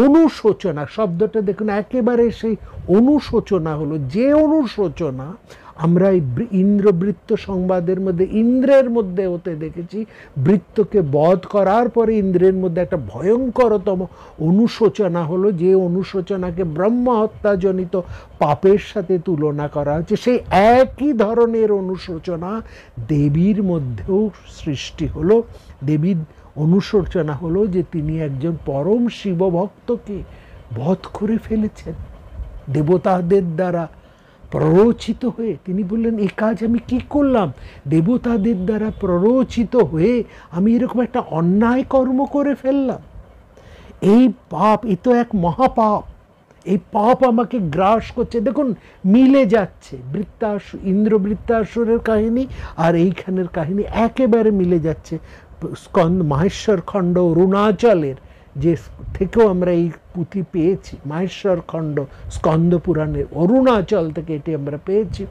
অনুশোচনা শব্দটা দেখুন, একেবারে সেই অনুশোচনা হলো, যে অনুশোচনা আমরা এই ইন্দ্রবৃত্ত সংবাদের মধ্যে ইন্দ্রের মধ্যে হতে দেখেছি। বৃত্তকে বধ করার পরে ইন্দ্রের মধ্যে একটা ভয়ঙ্করতম অনুশোচনা হলো, যে অনুশোচনাকে ব্রহ্ম হত্যাজনিত পাপের সাথে তুলনা করা হচ্ছে। সেই একই ধরনের অনুশোচনা দেবীর মধ্যেও সৃষ্টি হলো। দেবীর অনুশোচনা হলো যে তিনি একজন পরম শিবভক্তকে বধ করে ফেলেছেন দেবতাদের দ্বারা প্ররোচিত হয়ে। তিনি বললেন, এ কাজ আমি কি করলাম? দেবতাদের দ্বারা প্ররোচিত হয়ে আমি এরকম একটা অন্যায় কর্ম করে ফেললাম। এই পাপ, এ তো এক মহাপাপ। এই পাপ আমাকে গ্রাস করছে। দেখুন, মিলে যাচ্ছে ইন্দ্রবৃত্তাসুরের কাহিনী আর এইখানের কাহিনী একেবারে মিলে যাচ্ছে। মাহেশ্বর খণ্ড অরুণাচলের যে থেকেও আমরা এই পুঁথি পেয়েছি, মাহেশ্বর খণ্ড স্কন্দ পুরাণের অরুণাচল থেকে এটি আমরা পেয়েছি।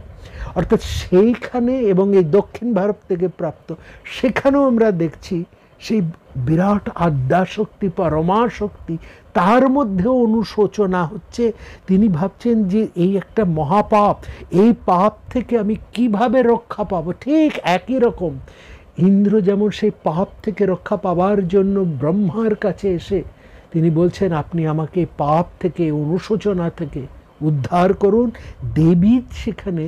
অর্থাৎ সেইখানে এবং এই দক্ষিণ ভারত থেকে প্রাপ্ত, সেখানেও আমরা দেখছি সেই বিরাট আদ্যাশক্তি পরমাশক্তি, তার মধ্যেও অনুশোচনা হচ্ছে। তিনি ভাবছেন যে এই একটা মহাপাপ, এই পাপ থেকে আমি কিভাবে রক্ষা পাবো। ঠিক একই রকম ইন্দ্র যেমন সেই পাপ থেকে রক্ষা পাওয়ার জন্য ব্রহ্মার কাছে এসে তিনি বলছেন, আপনি আমাকে পাপ থেকে, অনুশোচনা থেকে উদ্ধার করুন। দেবী সেখানে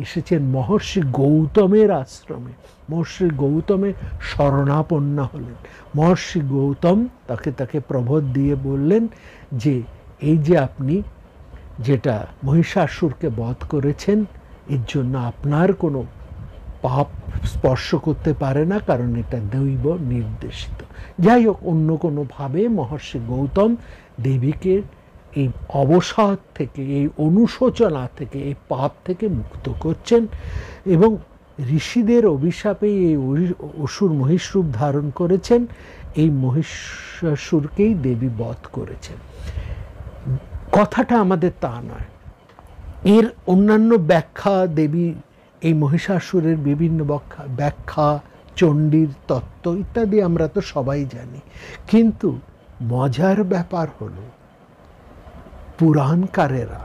এসেছেন মহর্ষি গৌতমের আশ্রমে। মহর্ষি গৌতমের শরণাপন্না হলেন। মহর্ষি গৌতম তাকে প্রবোধ দিয়ে বললেন যে এই যে আপনি যেটা মহিষাসুরকে বধ করেছেন, এর জন্য আপনার কোনো পাপ স্পর্শ করতে পারে না, কারণ এটা দৈব নির্দেশিত। যাই হোক, অন্য কোনোভাবে মহর্ষি গৌতম দেবীকে এই অবসাদ থেকে, এই অনুশোচনা থেকে, এই পাপ থেকে মুক্ত করছেন এবং ঋষিদের অভিশাপে এই অসুর মহিষরূপ ধারণ করেছেন। এই মহিষাসুরকেই দেবী বধ করেছেন। কথাটা আমাদের তা নয়, এর অন্যান্য ব্যাখ্যা, দেবী এই মহিষাসুরের বিভিন্ন ব্যাখ্যা, চণ্ডীর তত্ত্ব ইত্যাদি আমরা তো সবাই জানি। কিন্তু মজার ব্যাপার হলো, পুরাণকারেরা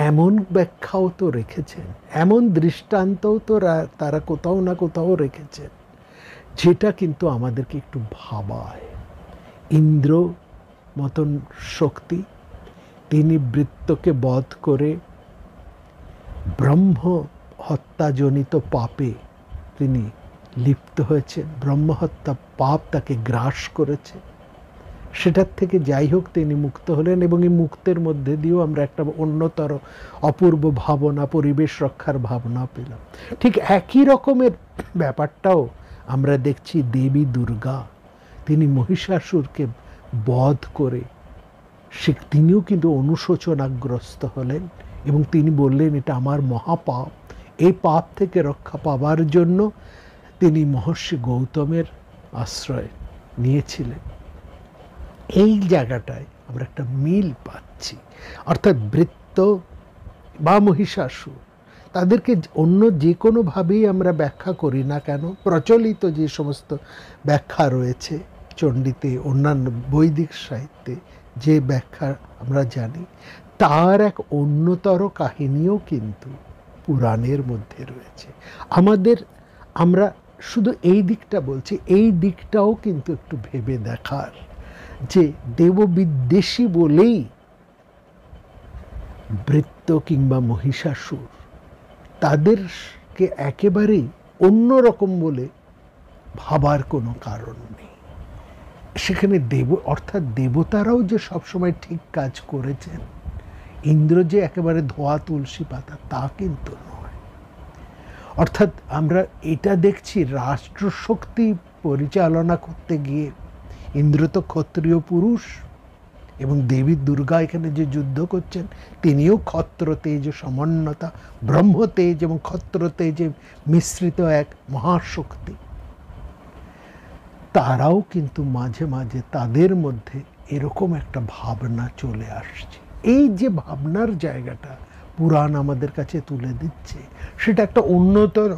এমন ব্যাখ্যাও তো রেখেছেন, এমন দৃষ্টান্তও তো তারা কোথাও না কোথাও রেখেছেন, যেটা কিন্তু আমাদেরকে একটু ভাবায়। ইন্দ্র মতন শক্তি, তিনি বৃত্তকে বধ করে ব্রহ্ম হত্যাজনিত পাপে তিনি লিপ্ত হয়েছেন। ব্রহ্মহত্যা পাপ তাকে গ্রাস করেছে। সেটার থেকে যাই হোক তিনি মুক্ত হলেন এবং এই মুক্তের মধ্যে দিয়েও আমরা একটা অন্যতর অপূর্ব ভাবনা, পরিবেশ রক্ষার ভাবনা পেলাম। ঠিক একই রকমের ব্যাপারটাও আমরা দেখছি দেবী দুর্গা, তিনি মহিষাসুরকে বধ করে তিনিও কিন্তু অনুশোচনাগ্রস্ত হলেন এবং তিনি বললেন, এটা আমার মহাপাপ। এই পাপ থেকে রক্ষা পাবার জন্য তিনি মহর্ষি গৌতমের আশ্রয় নিয়েছিলেন। এই জায়গাটায় আমরা একটা মিল পাচ্ছি। অর্থাৎ বৃত্ত বা মহিষাসুর, তাদেরকে অন্য যে কোনোভাবেই আমরা ব্যাখ্যা করি না কেন, প্রচলিত যে সমস্ত ব্যাখ্যা রয়েছে চণ্ডীতে, অন্যান্য বৈদিক সাহিত্যে যে ব্যাখ্যা আমরা জানি, তার এক অন্যতর কাহিনীও কিন্তু পুরাণের মধ্যে রয়েছে। আমরা শুধু এই দিকটা বলছি, এই দিকটাও কিন্তু একটু ভেবে দেখার, যে দেববিদ্বেষী বলেই বৃত্ত কিংবা মহিষাসুর তাদেরকে একেবারেই অন্যরকম বলে ভাবার কোনো কারণ নেই। সেখানে অর্থাৎ দেবতারাও যে সবসময় ঠিক কাজ করেছেন, ইন্দ্র যে একেবারে ধোয়া তুলসী পাতা, তা কিন্তু নয়। অর্থাৎ আমরা এটা দেখছি, রাষ্ট্রশক্তি পরিচালনা করতে গিয়ে ইন্দ্র তো ক্ষত্রিয় পুরুষ, এবং দেবী দুর্গা এখানে যে যুদ্ধ করছেন তিনিও ক্ষত্র তেজ, সমন্বতা, ব্রহ্ম তেজ এবং ক্ষত্র তেজে মিশ্রিত এক মহাশক্তি। তারাও কিন্তু মাঝে মাঝে তাদের মধ্যে এরকম একটা ভাবনা চলে আসছে। এই যে ভাবনার জায়গাটা পুরাণ আমাদের কাছে তুলে দিচ্ছে, সেটা একটা উন্নতর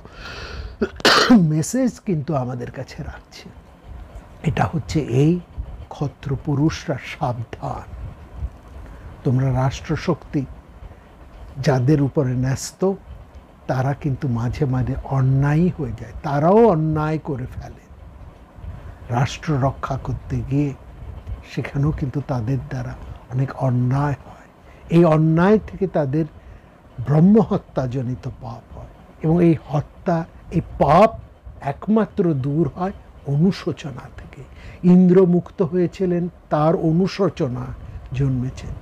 মেসেজ কিন্তু আমাদের কাছে রাখছে। এটা হচ্ছে এই ক্ষত্র পুরুষরা সাবধান, তোমরা রাষ্ট্রশক্তি যাদের উপরে ন্যস্ত, তারা কিন্তু মাঝে মাঝে অন্যায় হয়ে যায়, তারাও অন্যায় করে ফেলে। রাষ্ট্র রক্ষা করতে গিয়ে সেখানেও কিন্তু তাদের দ্বারা অনেক অন্যায় হয়। এই অন্যায় থেকে তাদের ব্রহ্মহত্যাজনিত পাপ হয়, এবং এই হত্যা, এই পাপ একমাত্র দূর হয় অনুশোচনা থেকে। ইন্দ্র মুক্ত হয়েছিলেন, তার অনুশোচনা জন্মেছেন।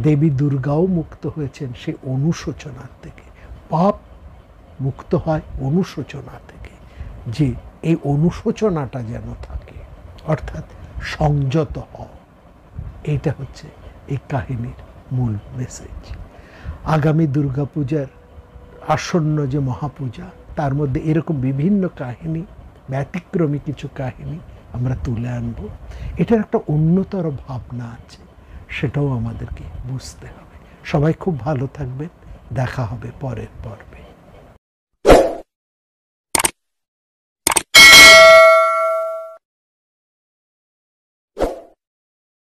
দেবী দুর্গাও মুক্ত হয়েছেন সেই অনুশোচনার থেকে। পাপ মুক্ত হয় অনুশোচনা থেকে, যে এই অনুশোচনাটা যেন থাকে, অর্থাৎ সংযত হও। এইটা হচ্ছে এই কাহিনীর মূল মেসেজ। আগামী দুর্গাপূজার আসন্ন যে মহাপূজা, তার মধ্যে এরকম বিভিন্ন কাহিনী, ব্যতিক্রমী কিছু কাহিনী আমরা তুলে আনবো। এটার একটা অন্যতর ভাবনা আছে, সেটাও আমাদেরকে বুঝতে হবে। সবাই খুব ভালো থাকবেন, দেখা হবে পরের পর্বে।